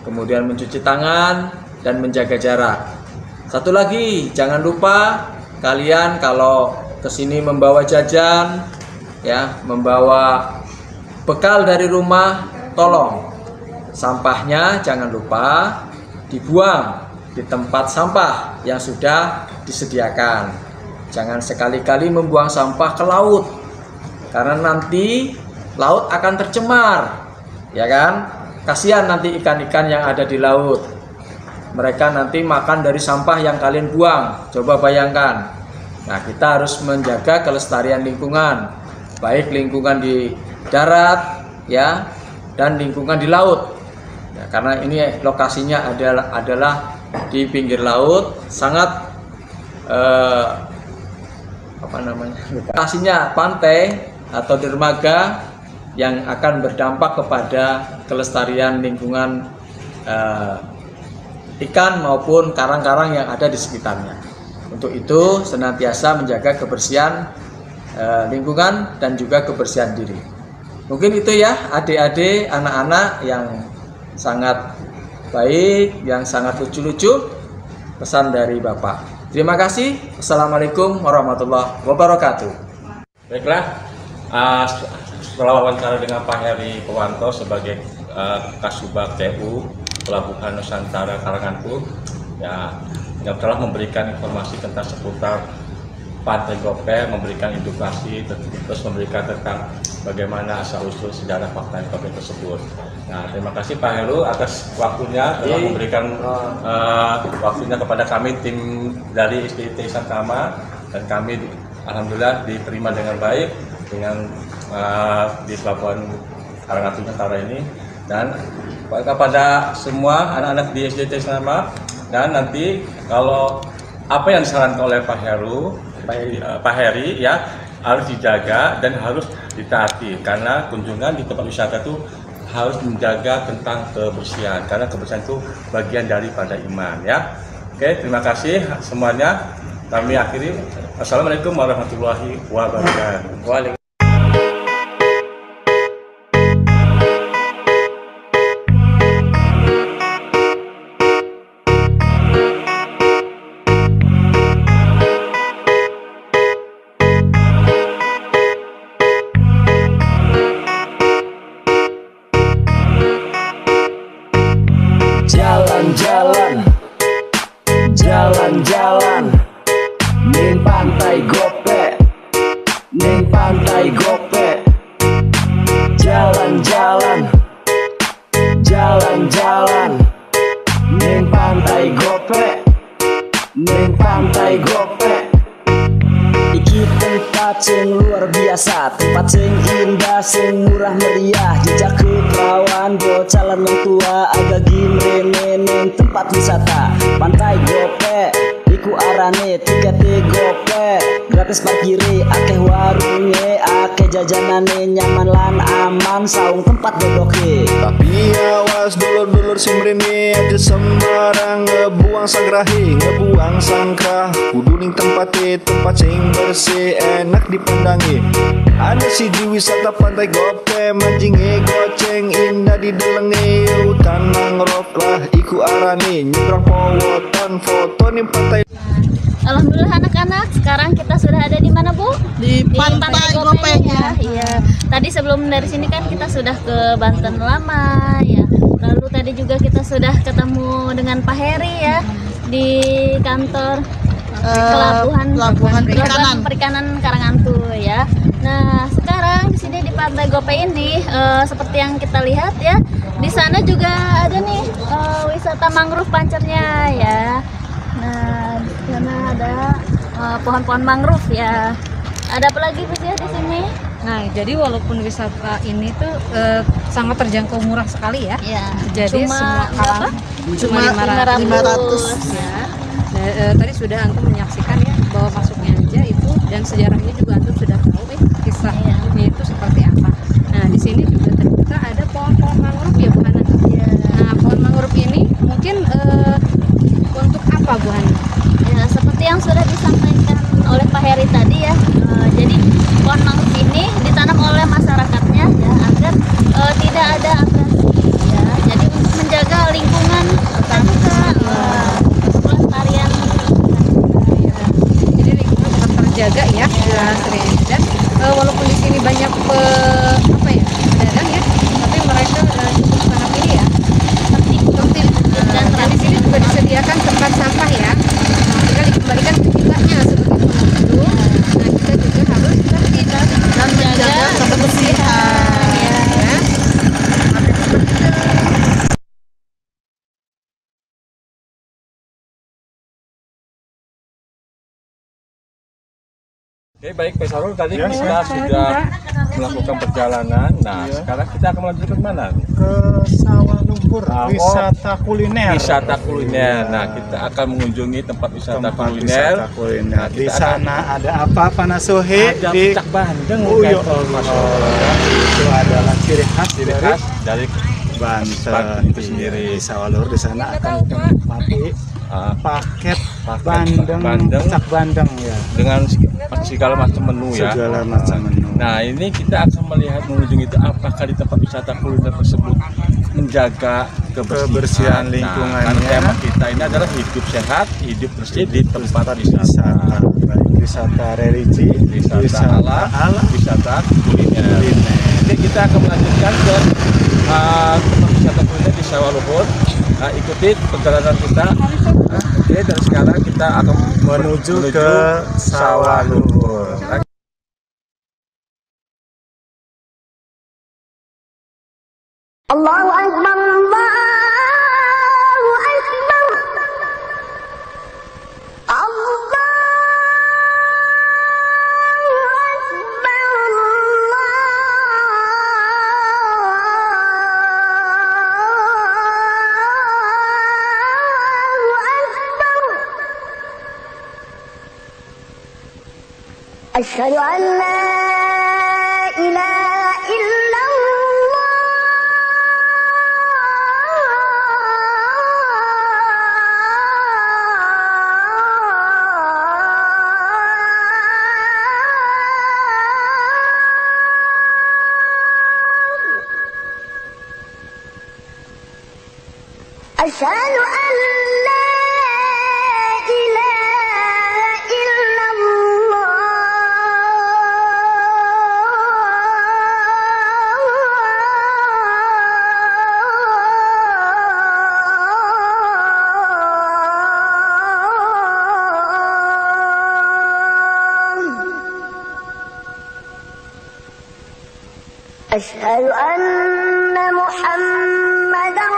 Speaker 12: kemudian mencuci tangan, dan menjaga jarak. Satu lagi, jangan lupa kalian kalau kesini membawa jajan, ya, membawa bekal dari rumah, tolong sampahnya jangan lupa dibuang di tempat sampah yang sudah disediakan. Jangan sekali-kali membuang sampah ke laut, karena nanti laut akan tercemar, ya kan? Kasihan nanti ikan-ikan yang ada di laut. Mereka nanti makan dari sampah yang kalian buang. Coba bayangkan. Nah, kita harus menjaga kelestarian lingkungan, baik lingkungan di darat, ya, dan lingkungan di laut. Ya, karena ini lokasinya adalah di pinggir laut, sangat lokasinya pantai atau dermaga yang akan berdampak kepada kelestarian lingkungan ikan maupun karang-karang yang ada di sekitarnya. Untuk itu senantiasa menjaga kebersihan lingkungan dan juga kebersihan diri. Mungkin itu ya adik-adik, anak-anak yang sangat baik, yang sangat lucu-lucu, pesan dari Bapak. Terima kasih. Assalamualaikum warahmatullahi wabarakatuh.
Speaker 5: Baiklah, setelah wawancara dengan Pak Heri Pewanto sebagai Kasubag TU Pelabuhan Nusantara Karangantu, ya, yang telah memberikan informasi tentang seputar Pantai Gope, memberikan edukasi, terus memberikan tentang bagaimana asal-usul sejarah Pantai Gope tersebut. Nah, terima kasih Pak Heru atas waktunya, telah memberikan waktunya kepada kami tim dari SDIT Insan Tama, dan kami alhamdulillah diterima dengan baik dengan di Pelabuhan Karangantu Nusantara ini. Dan kepada semua anak-anak di SDIT Insan Tama, dan nanti kalau apa yang disarankan oleh Pak Heri ya harus dijaga dan harus ditaati, karena kunjungan di tempat wisata itu harus menjaga tentang kebersihan, karena kebersihan itu bagian daripada iman ya. Oke, terima kasih semuanya. Kami akhiri. Assalamualaikum warahmatullahi wabarakatuh.
Speaker 11: Jalan-jalan di Pantai Gope,
Speaker 1: jalan-jalan ning pantai Gope, ning pantai Gope. Iki tempat sing luar biasa, tempat sing indah, sing murah meriah. Jejak keperawan bocah lan wong tua agak gimrene ning tempat wisata pantai Gope. Iku arane tikete Gope, gratis parkire, akeh warunge, akeh jajanane, nyaman lan aman, saung tempat dodoke.
Speaker 11: Tapi awas dulur-dulur simrene, aja sembarang ngebuang sangrahe, ngebuang sangkrah. Kudu ning tempate, tempat sing bersih, enak dipandangi. Ada siji wisata pantai Gope, manjinge goceng, indah didelenge, hutan mangrove lah iku arane, nyebrang powotan, foto ning pantai.
Speaker 2: Alhamdulillah anak-anak, sekarang kita sudah ada di mana, Bu?
Speaker 7: Di pantai Gope
Speaker 2: ya. Iya. Tadi sebelum dari sini kan kita sudah ke Banten Lama ya. Lalu tadi juga kita sudah ketemu dengan Pak Heri ya di kantor Pelabuhan Perikanan Karangantu ya. Nah, sekarang di sini di Pantai Gope ini seperti yang kita lihat ya, di sana juga ada nih wisata mangrove pancernya ya. Nah, di sana ada pohon-pohon mangrove ya. Ada apa lagi Bu ya di sini?
Speaker 10: Nah, jadi walaupun wisata ini tuh sangat terjangkau murah sekali ya.
Speaker 2: Iya.
Speaker 10: Jadi semua kalangan cuma 500 ya. Tadi sudah antum menyaksikan ya bahwa masuknya aja itu, dan sejarahnya juga antum sudah tahu kisahnya itu seperti apa. Nah, di sini juga ternyata ada pohon-pohon mangrove ya Bu Hana. Nah, pohon mangrove ini mungkin untuk apa Bu Hana?
Speaker 2: Ya, seperti yang sudah disampaikan oleh Pak Heri tadi ya. Jadi pohon mangrove ini ditanam oleh masyarakatnya ya agar tidak ada abrasi ya. Jadi untuk menjaga lingkungan serta pelestarian ya.
Speaker 10: Jadi lingkungan tetap terjaga ya, dan walaupun di sini banyak pedagang ya, tapi mereka cukup sangat ini ya, tertib. Dan di sini juga disediakan tempat sampah ya. Tinggal dikembalikan ke kitanya sebagai pengunjung. Nah, kita juga harus tertib dan menjaga kebersihan ya.
Speaker 9: Oke, baik Pak Sarul, tadi kita sudah melakukan perjalanan. Nah, sekarang kita akan melanjutkan mana?
Speaker 8: Ke Sawah Lumpur, wisata kuliner.
Speaker 9: Wisata kuliner. Nah, kita akan mengunjungi tempat wisata kuliner.
Speaker 8: Nah, di sana ada apa Pak Nasuhi?
Speaker 9: Ada
Speaker 8: di
Speaker 9: Puncak Bandeng.
Speaker 8: Itu adalah ciri khas
Speaker 9: dari
Speaker 8: Banten
Speaker 9: itu sendiri.
Speaker 8: Di Sawah Lumpur di sana akan menikmati paket Bandeng, Puncak Bandeng ya.
Speaker 9: Dengan segala macam menu ya.
Speaker 8: Segala macam menu.
Speaker 9: Nah, ini kita akan melihat mengunjungi itu apakah di tempat wisata kuliner tersebut menjaga kebersihan
Speaker 8: lingkungannya.
Speaker 9: Karena tema kita ini adalah hidup sehat, hidup bersih di tempat wisata.
Speaker 8: Wisata religi,
Speaker 9: wisata alam, wisata kuliner. Jadi kita akan melanjutkan ke tempat wisata kuliner di Sawah Lumpur. Ikuti perjalanan kita. Oke, dan sekarang kita akan
Speaker 8: menuju ke Sawah Lumpur.
Speaker 3: Allahu Akbar, Allahu Akbar, Asyhadu an la ilaha illallah. Asyhadu an la ilaha illallah. Asyhadu anna Muhammadan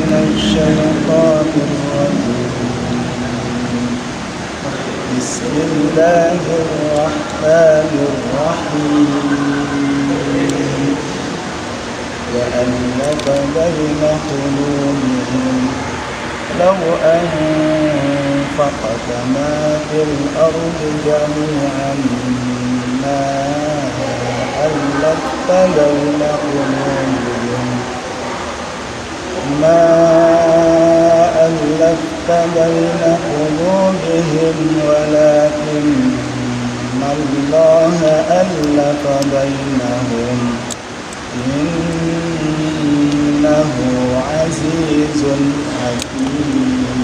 Speaker 11: من الشيطان الرجيم بسم الله الرحمن الرحيم وألف بين قلوبهم لو أنفقت ما في الأرض جميعا ما ألفت بين قلوبهم ولكن الله ألف بينهم إنه عزيز حكيم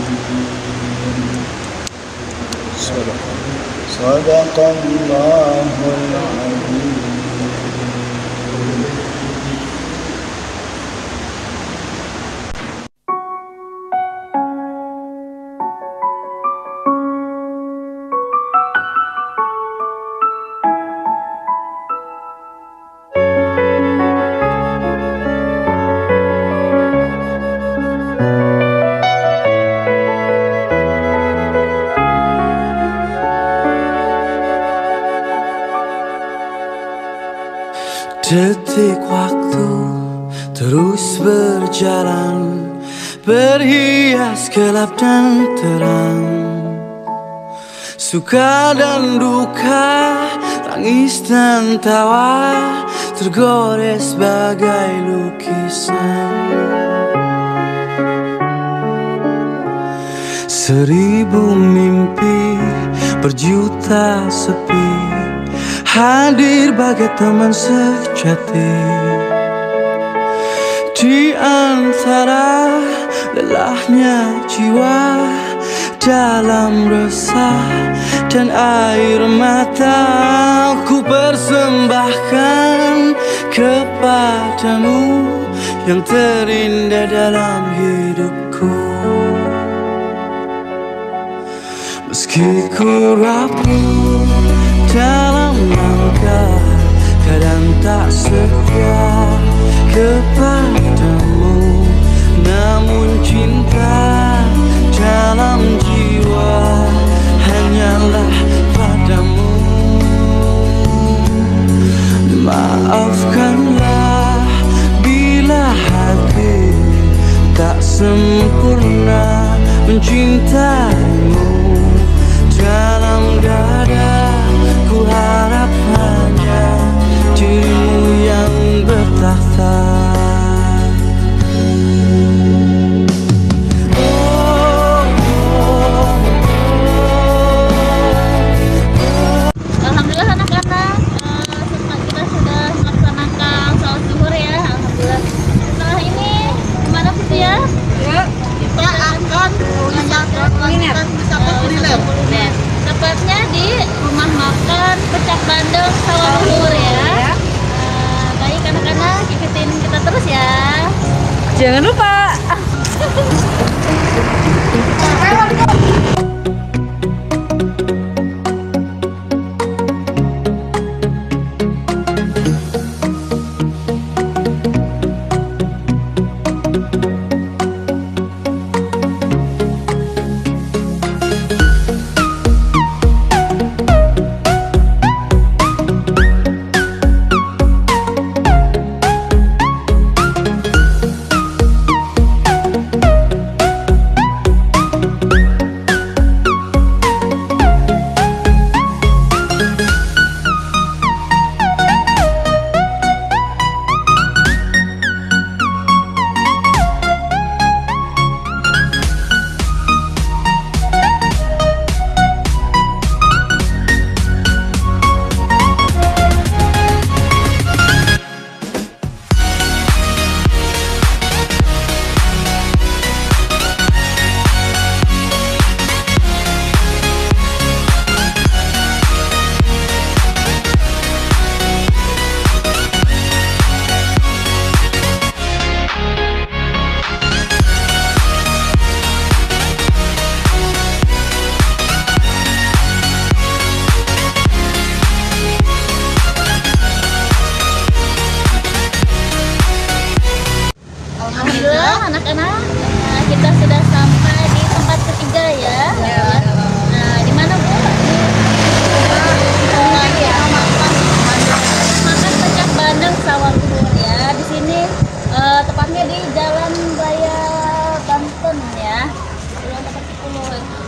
Speaker 11: صدق الله العظيم.
Speaker 13: Detik waktu terus berjalan, berhias gelap dan terang, suka dan duka, tangis dan tawa, tergores bagai lukisan. Seribu mimpi, berjuta sepi, hadir bagai teman sejati. Di antara lelahnya jiwa, dalam resah dan air mata, ku persembahkan kepadamu yang terindah dalam hidupku. Meski ku rapuh dalam langkah, kadang tak setia kepadamu, namun cinta dalam jiwa hanyalah padamu. Maafkanlah bila hati tak sempurna mencintaimu, dalam dada ku harap hanya dirimu yang bertakhta.
Speaker 2: Alhamdulillah anak-anak, kita sudah melaksanakan sholat zuhur ya. Alhamdulillah. Setelah ini gimana Putih ya? Kita akan melakukan wisata kuliner. Tepatnya di rumah makan Pecak Bandeng Sawah Luhur ya. Baik anak-anak, ikutin kita terus ya.
Speaker 10: Jangan lupa.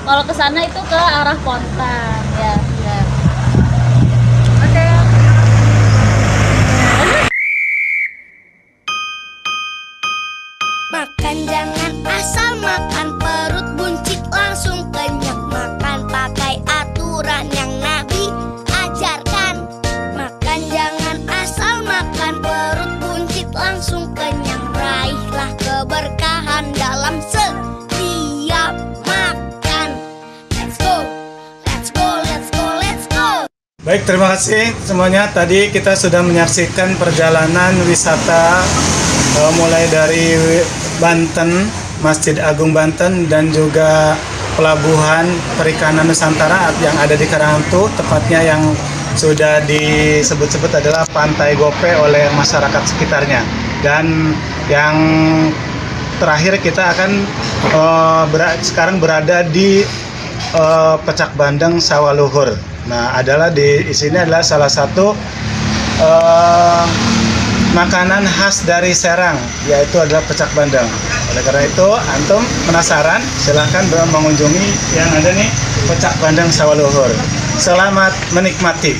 Speaker 2: Kalau ke sana itu ke arah Pontang ya.
Speaker 10: Oke.
Speaker 3: Makan jangan asal makan, perut buncit langsung kenyang. Makan pakai aturan yang Nabi ajarkan. Makan jangan asal makan, perut buncit langsung kenyang. Raihlah keberkahan dalam setiap makan. Let's go, let's go, let's go, let's go.
Speaker 8: Baik, terima kasih semuanya. Tadi kita sudah menyaksikan perjalanan wisata mulai dari Banten, Masjid Agung Banten, dan juga Pelabuhan Perikanan Nusantara yang ada di Karanghantu, tepatnya yang sudah disebut-sebut adalah Pantai Gope oleh masyarakat sekitarnya. Dan yang terakhir kita akan sekarang berada di Pecak Bandeng Sawah Luhur. Nah, di sini adalah salah satu makanan khas dari Serang, yaitu adalah pecak bandeng. Oleh karena itu, antum penasaran, silahkan mengunjungi yang ada nih, Pecak Bandeng Sawah Luhur. Selamat menikmati.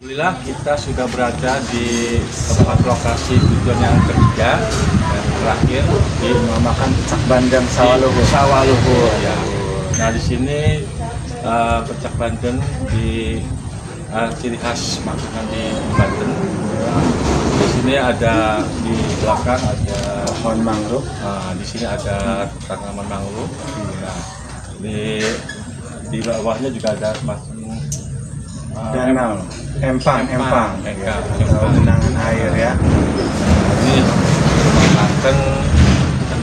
Speaker 9: Alhamdulillah kita sudah berada di tempat lokasi tujuan yang ketiga dan terakhir di
Speaker 8: makan Pecak Bandeng Sawah Luhur.
Speaker 9: Sawah Luhur ya. Nah, di sini pecak bandeng di ciri khas makanan di Banten. Di sini ada di belakang ada
Speaker 8: pohon mangrove.
Speaker 9: Di sini ada tanaman mangrove. Nah, di bawahnya juga ada semacam
Speaker 8: danau, empang, genangan air ya.
Speaker 9: Ini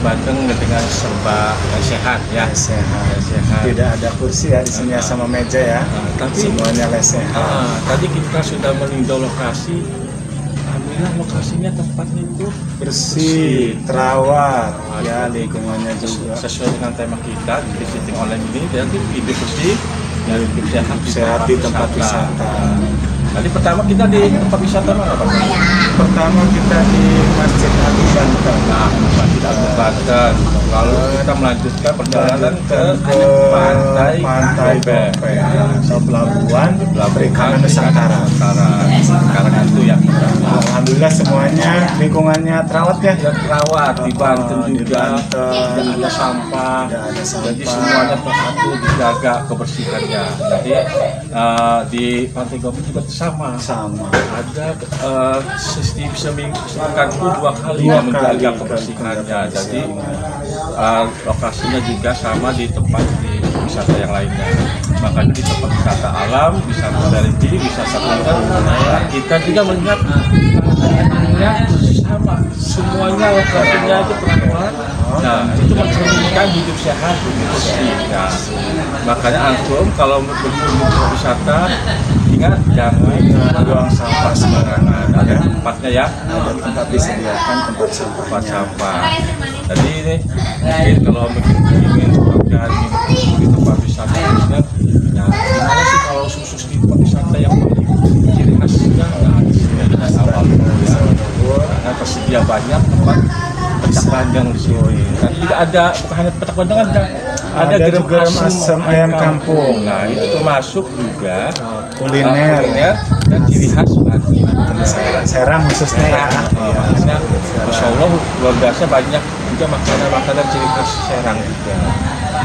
Speaker 9: Banten dengan serba sehat ya. Sehat.
Speaker 8: Tidak ada kursi ya di sini sama meja ya.
Speaker 9: Tapi
Speaker 8: semuanya sehat.
Speaker 9: Tadi kita sudah meninjau lokasi. Alhamdulillah lokasinya tempatnya itu
Speaker 8: bersih, terawat, ya lingkungannya juga
Speaker 9: sesuai dengan tema kita di visiting online ini. Jadi hidup bersih. Dari
Speaker 8: sehat di tempat wisata.
Speaker 9: Tadi pertama kita di tempat wisata mana Pak?
Speaker 8: Pertama kita di Masjid Agung Banten.
Speaker 9: Nah, Masjid Agung Banten. Lalu kita melanjutkan perjalanan ke Pantai Gope
Speaker 8: atau Pelabuhan Perikanan Nusantara.
Speaker 9: Sekarang itu ya.
Speaker 8: Alhamdulillah semuanya lingkungannya terawat ya.
Speaker 9: Terawat di Banten juga. Tidak ada sampah. Jadi semuanya bersatu dijaga kebersihannya. Jadi di Pantai Gope juga sama. Ada sistem seminggu 2 kali menjaga kebersihannya. Jadi lokasinya juga sama di tempat di wisata yang lainnya. Makanya di tempat wisata alam, wisata religi, wisata kuliner, kita juga melihat sama semuanya lokasinya itu terawat. Nah, itu mencerminkan hidup sehat, hidup bersih. Nah, makanya antum kalau berkunjung ke wisata ingat jangan buang sampah sembarangan. Ada tempatnya ya.
Speaker 8: Ada tempat disediakan tempat sampah.
Speaker 9: Jadi ini mungkin kalau ingin organik di tempat wisata ya gimana sih kalau khusus di tempat wisata yang paling ciri khasnya di sini ada awal karena tersedia banyak tempat pecak bandeng di sini. Dan juga ada bukan hanya pecak bandeng, ada gerem asem ayam kampung. Nah, itu termasuk juga kuliner dan ciri khas
Speaker 8: Serang khususnya ya.
Speaker 9: Masya Allah luar biasa banyak juga makanan-makanan ciri khas Serang juga.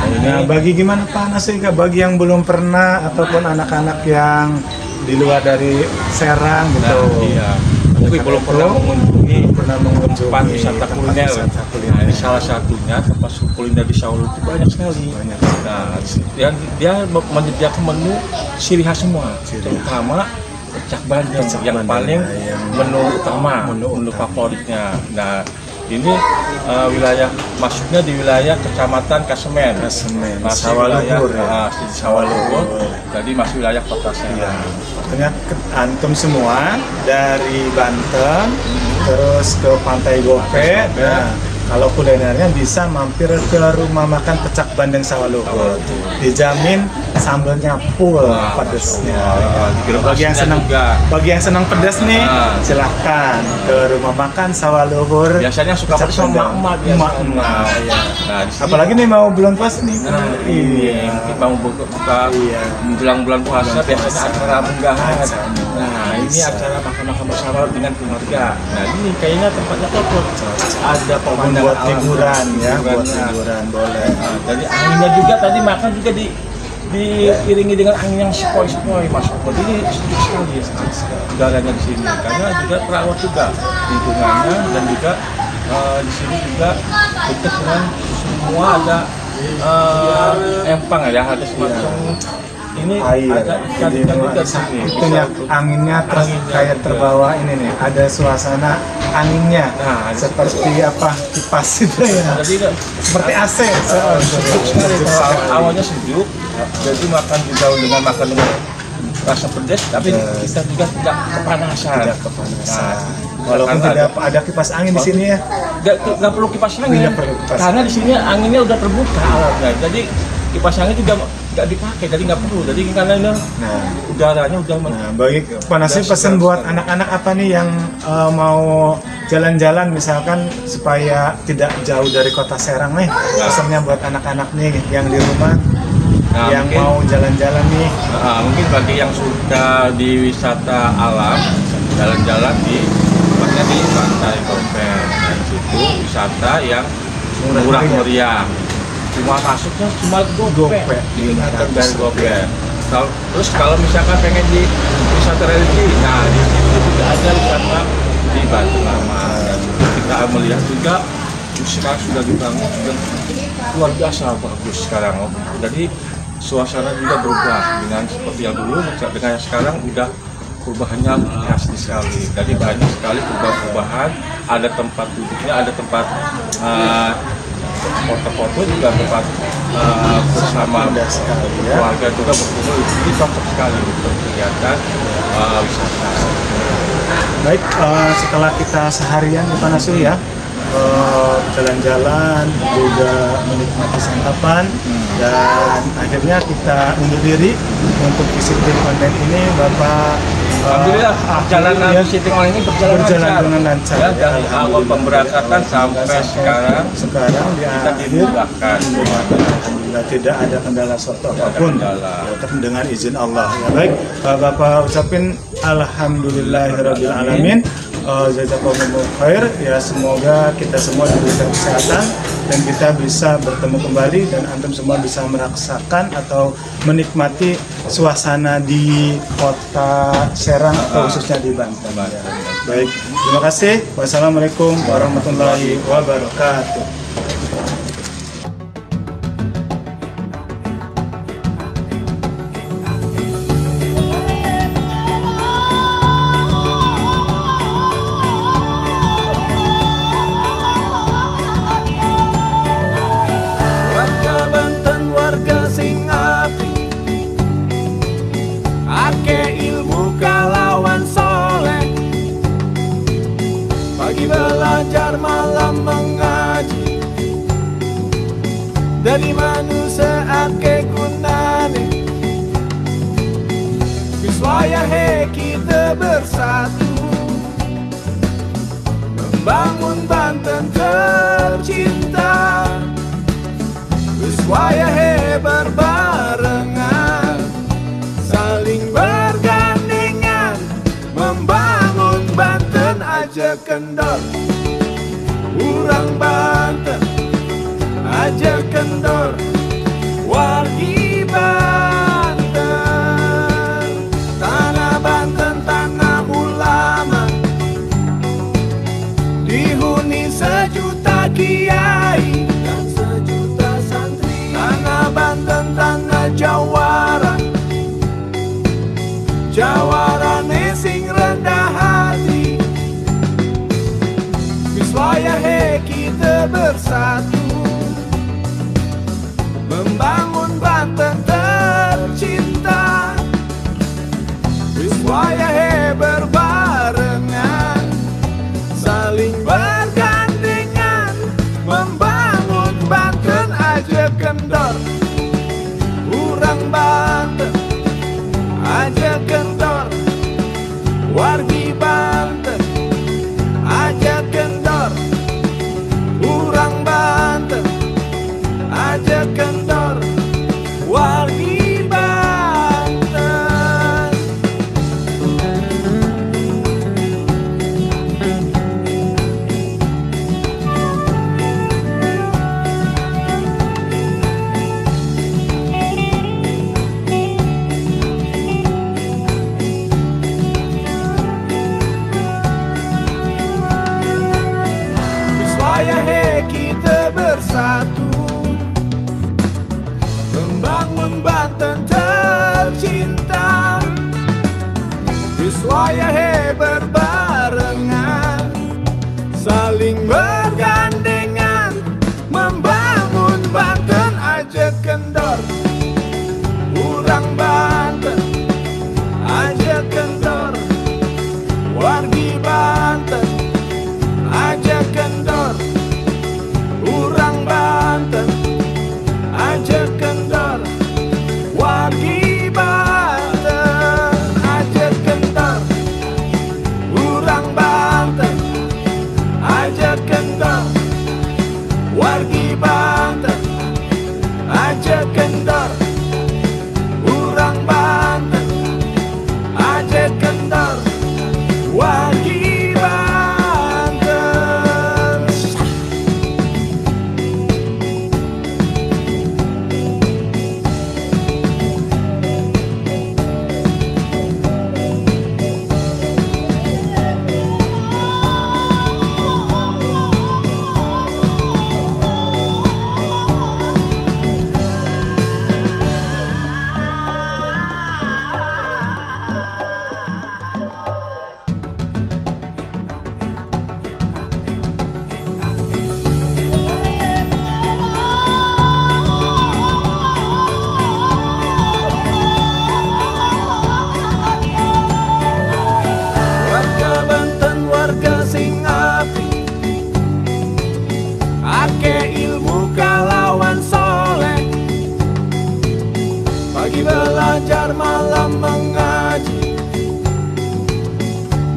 Speaker 8: Nah, bagi gimana Pak Nasika, bagi yang belum pernah ataupun anak-anak yang di luar dari Serang gitu.
Speaker 9: Iya. Mungkin belum pernah mengunjungi tempat wisata kuliner. Nah, ini salah satunya tempat kuliner di Sawah Luhur itu banyak sekali. Nah, dia menyediakan menu ciri khas semua, terutama pecak bandeng yang paling menu utama, menu favoritnya. Nah, Ini wilayah masuknya di wilayah Kecamatan Kasemen. Masih wilayah Sawaluhur. Jadi masih wilayah Kota Serang.
Speaker 8: Artinya antum semua dari Banten terus ke Pantai Gope. Nah, kalau kulinernya bisa mampir ke rumah makan Pecak Bandeng Sawaluhur. Dijamin sambalnya full pedesnya. Bagi yang senang pedas nih, silahkan ke rumah makan Sawaluhur.
Speaker 9: Biasanya suka pedas emak-emak.
Speaker 8: Nah, apalagi nih mau bulan puasa nih.
Speaker 9: Ini mau buka menjelang bulan puasa biasanya acara munggahan. Nah, ini acara makan-makan bersama dengan keluarga. Nah, ini kayaknya tempatnya cocok. Ada pemandangan
Speaker 8: buat
Speaker 9: alam,
Speaker 8: liburan ya, buat liburan boleh.
Speaker 9: Nah, jadi anginnya juga tadi makan juga diiringi dengan angin yang sepoi-sepoi masuk. Jadi sejuk sekali udaranya di sini. Karena juga terawat juga lingkungannya dan juga di sini juga dekat dengan semua ada empang ya, ada semacam ini
Speaker 8: air.
Speaker 9: Ada ikan juga di sini.
Speaker 8: Itunya anginnya kayak terbawa ini nih. Ada suasana anginnya. Nah, seperti apa kipas itu ya.
Speaker 9: Jadi
Speaker 8: seperti AC.
Speaker 9: Sejuk sekali. Awalnya sejuk. Jadi makan juga dengan rasa pedas, tapi kita juga tidak kepanasan.
Speaker 8: Walaupun tidak ada kipas angin di sini ya.
Speaker 9: Nggak perlu kipas angin. Karena di sini anginnya udah terbuka alatnya. Jadi kipas angin juga nggak dipakai, jadi nggak perlu. Jadi karena udaranya udah.
Speaker 8: Baik, Pak Nasir pesan buat anak-anak apa nih yang mau jalan-jalan misalkan supaya tidak jauh dari Kota Serang nih. Pesannya buat anak-anak nih yang di rumah. Yang mungkin, mau jalan-jalan nih,
Speaker 9: mungkin bagi yang suka di wisata alam, jalan-jalan di Pantai Gope. Nah, di situ wisata yang murah meriah. Cuma masuknya cuma Gope, di dari Gope. Terus kalau misalkan pengen di wisata religi, nah di situ juga ada wisata di Banten Lama. Dan kita melihat juga sekarang sudah dibangun luar biasa bagus sekarang. Jadi suasana juga berubah dengan seperti yang dulu, dengan yang sekarang udah perubahannya drastis sekali. Jadi banyak sekali perubahan. Ada tempat duduknya, ada tempat foto-foto juga, tempat bersama keluarga juga berkumpul. Ini cocok sekali untuk kegiatan wisata.
Speaker 8: Baik, setelah kita seharian di Panasu ya, jalan-jalan juga menikmati santapan dan akhirnya kita undur diri untuk visiting konten ini. Bapak
Speaker 9: alhamdulillah perjalanan visiting online ini berjalan
Speaker 8: dengan lancar
Speaker 9: ya, dari awal pemberangkatan sampai sekarang
Speaker 8: kita dimudahkan. Alhamdulillah tidak ada kendala suatu apapun dengan izin Allah ya. Baik, Bapak ucapin alhamdulillahirabbil alamin. Jazakumullah khair ya, semoga kita semua diberikan kesehatan dan kita bisa bertemu kembali dan antum semua bisa merasakan atau menikmati suasana di Kota Serang atau khususnya di Banten. Ya. Baik, terima kasih. Wassalamualaikum warahmatullahi wabarakatuh.
Speaker 13: Belajar malam mengaji dari manusia ake gunane biswayahe kita bersatu membangun Banten tercinta, biswayahe berbarengan saling bergandengan membangun Banten aja kendor. Urang Banten aja kendor, wargi Banten, tanah Banten tanah ulama, dihuni sejuta kiai dan sejuta santri. Tanah Banten tanah jawara, jawarane sing rendah hati. Biswayahe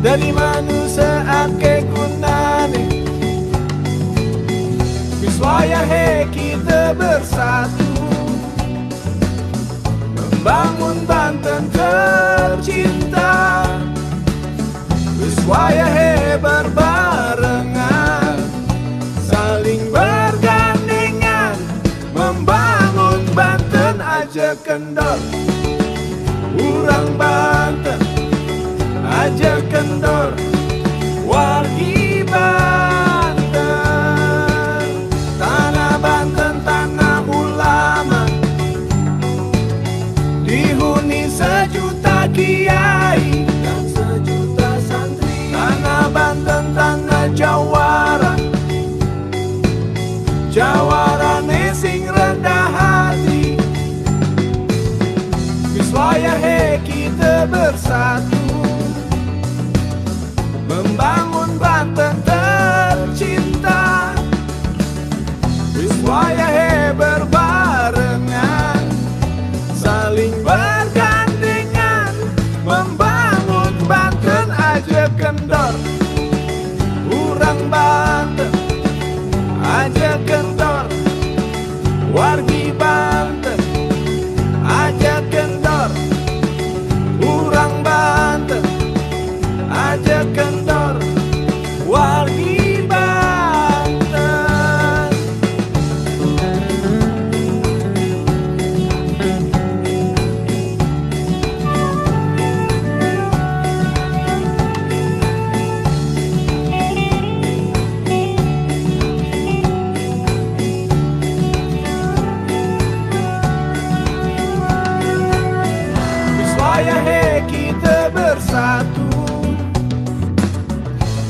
Speaker 13: dari manusia ake gunane. Biswayahe kita bersatu membangun Banten tercinta. Biswayahe berbarengan saling bergandengan membangun Banten aja kendor. Urang Banten aja kendor, wargi Banten, tanah Banten tanah ulama, dihuni sejuta kiai dan sejuta santri. Tanah Banten tanah jawara, jawarane sing rendah hati. Biswayahe kita bersatu membangun Banten tercinta. Biswayahe berbarengan saling bergandengan membangun Banten aja kendor. Urang Banten aja kendor, wargi Banten aja kendor. Urang Banten aja kendor, wargi Banten. Biswayahe kita bersatu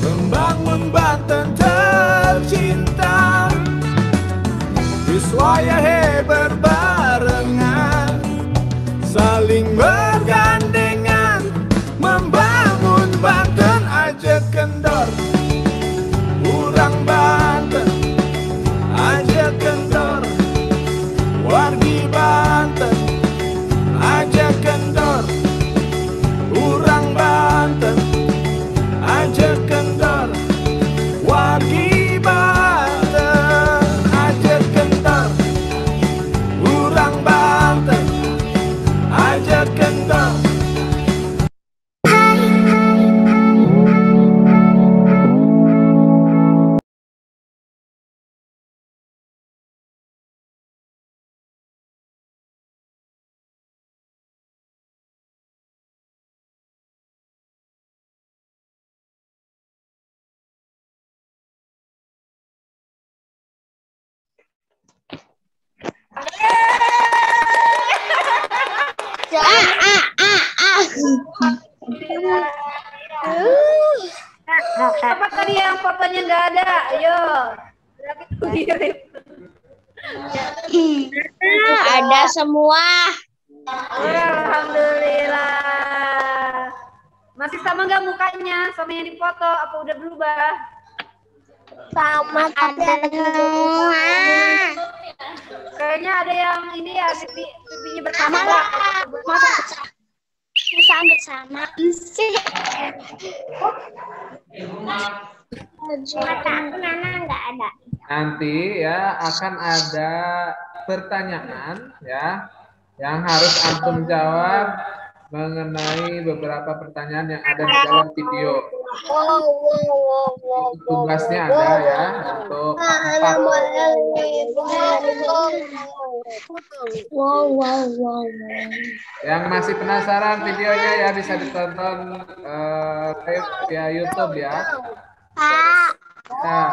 Speaker 13: membangun Banten tercinta. Biswayahe berbarengan saling bergandengan membangun Banten aja kendor. Urang Banten aja kendor, wargi Banten aja kendor. Urang Banten aja kendor, wargi Banten aja kendor. Urang Banten aja kendor.
Speaker 6: Apa tadi yang fotonya nggak ada? Ayo.
Speaker 3: Ada semua.
Speaker 6: Alhamdulillah. Masih sama nggak mukanya sama yang difoto? Apa udah berubah?
Speaker 3: Sama ada semua.
Speaker 6: Kayaknya ada yang ini ya, pipinya bersama.
Speaker 3: Masa bersama sih. Mata aku Nana nggak ada.
Speaker 4: Nanti ya akan ada pertanyaan ya yang harus antum jawab mengenai beberapa pertanyaan yang ada di dalam video. Tugasnya ada ya untuk 4. Yang masih penasaran videonya ya bisa ditonton via YouTube ya. Nah.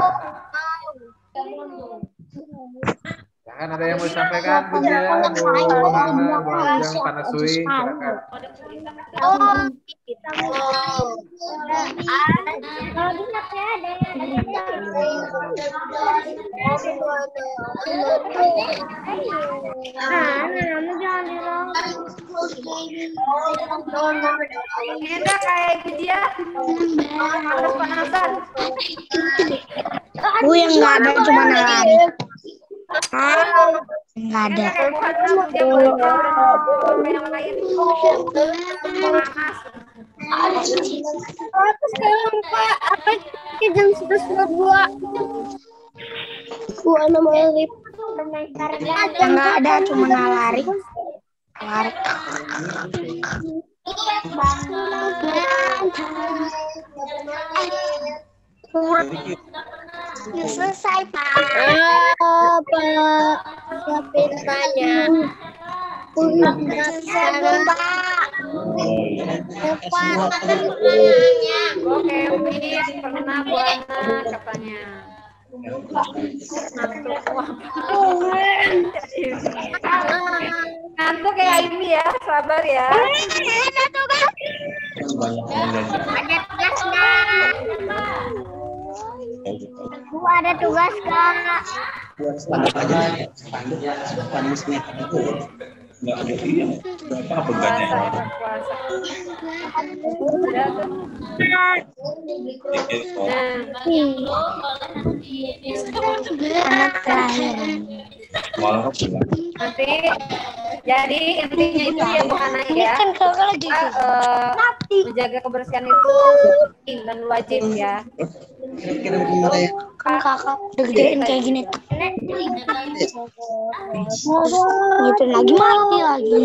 Speaker 4: Jangan ada yang mau disampaikan, Bu Jaya, Bu Hana, Bu Ajeng, Pak Nasui, silakan.
Speaker 6: Enak kayak dia harus panasan.
Speaker 3: Bu yang nggak ada cuma nalar. Nggak ada. Sekarang Pak, apa jam 11.22? Gua nama lip. Nggak ada, cuma lari. Ya, selesai Pak. Apa? Siapa tanya? Selesai Pak.
Speaker 6: Oke, Wis pernah Buana katanya. Ngantuk kayak ini ya, sabar ya.
Speaker 3: Ada tugas nggak? Bu, ada tugas Kak.
Speaker 6: Nanti jadi intinya itu ya bukan ya, menjaga kebersihan itu penting dan wajib ya.
Speaker 3: Kan kakak udah gedein kayak gini tuh. Gitu lagi mati lagi.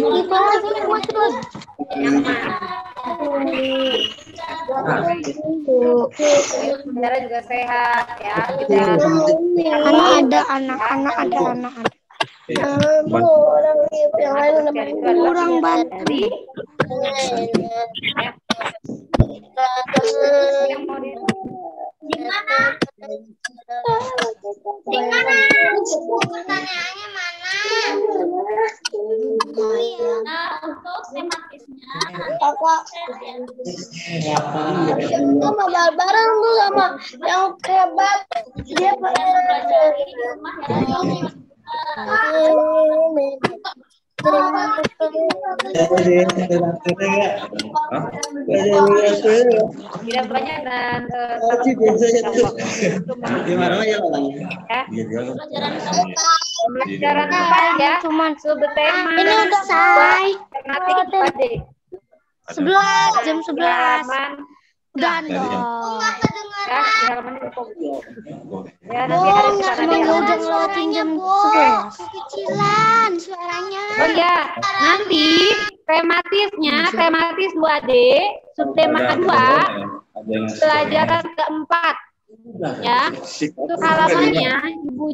Speaker 6: Saudara juga sehat ya.
Speaker 3: Ada anak-anak, ada anak-anak. Orang yang lain kurang bantu. Gimana? Pertanyaannya mana?
Speaker 2: Nah, untuk tematisnya
Speaker 3: Kakak sama bareng tuh sama yang hebat dia
Speaker 2: pelajari di rumah ya.
Speaker 6: Tidak banyak dan pelajaran apa ya?
Speaker 3: Cuman
Speaker 6: subtema.
Speaker 3: Ini udah selesai.
Speaker 6: Tematik
Speaker 3: 11 jam 11. Udah dong.
Speaker 6: Ya,
Speaker 3: Nggak udah ngelewatin jam 11. Kecilan suaranya.
Speaker 6: Oh ya, nanti tematis 2D, subtema kedua, pelajaran keempat. Ya, untuk halamannya Ibu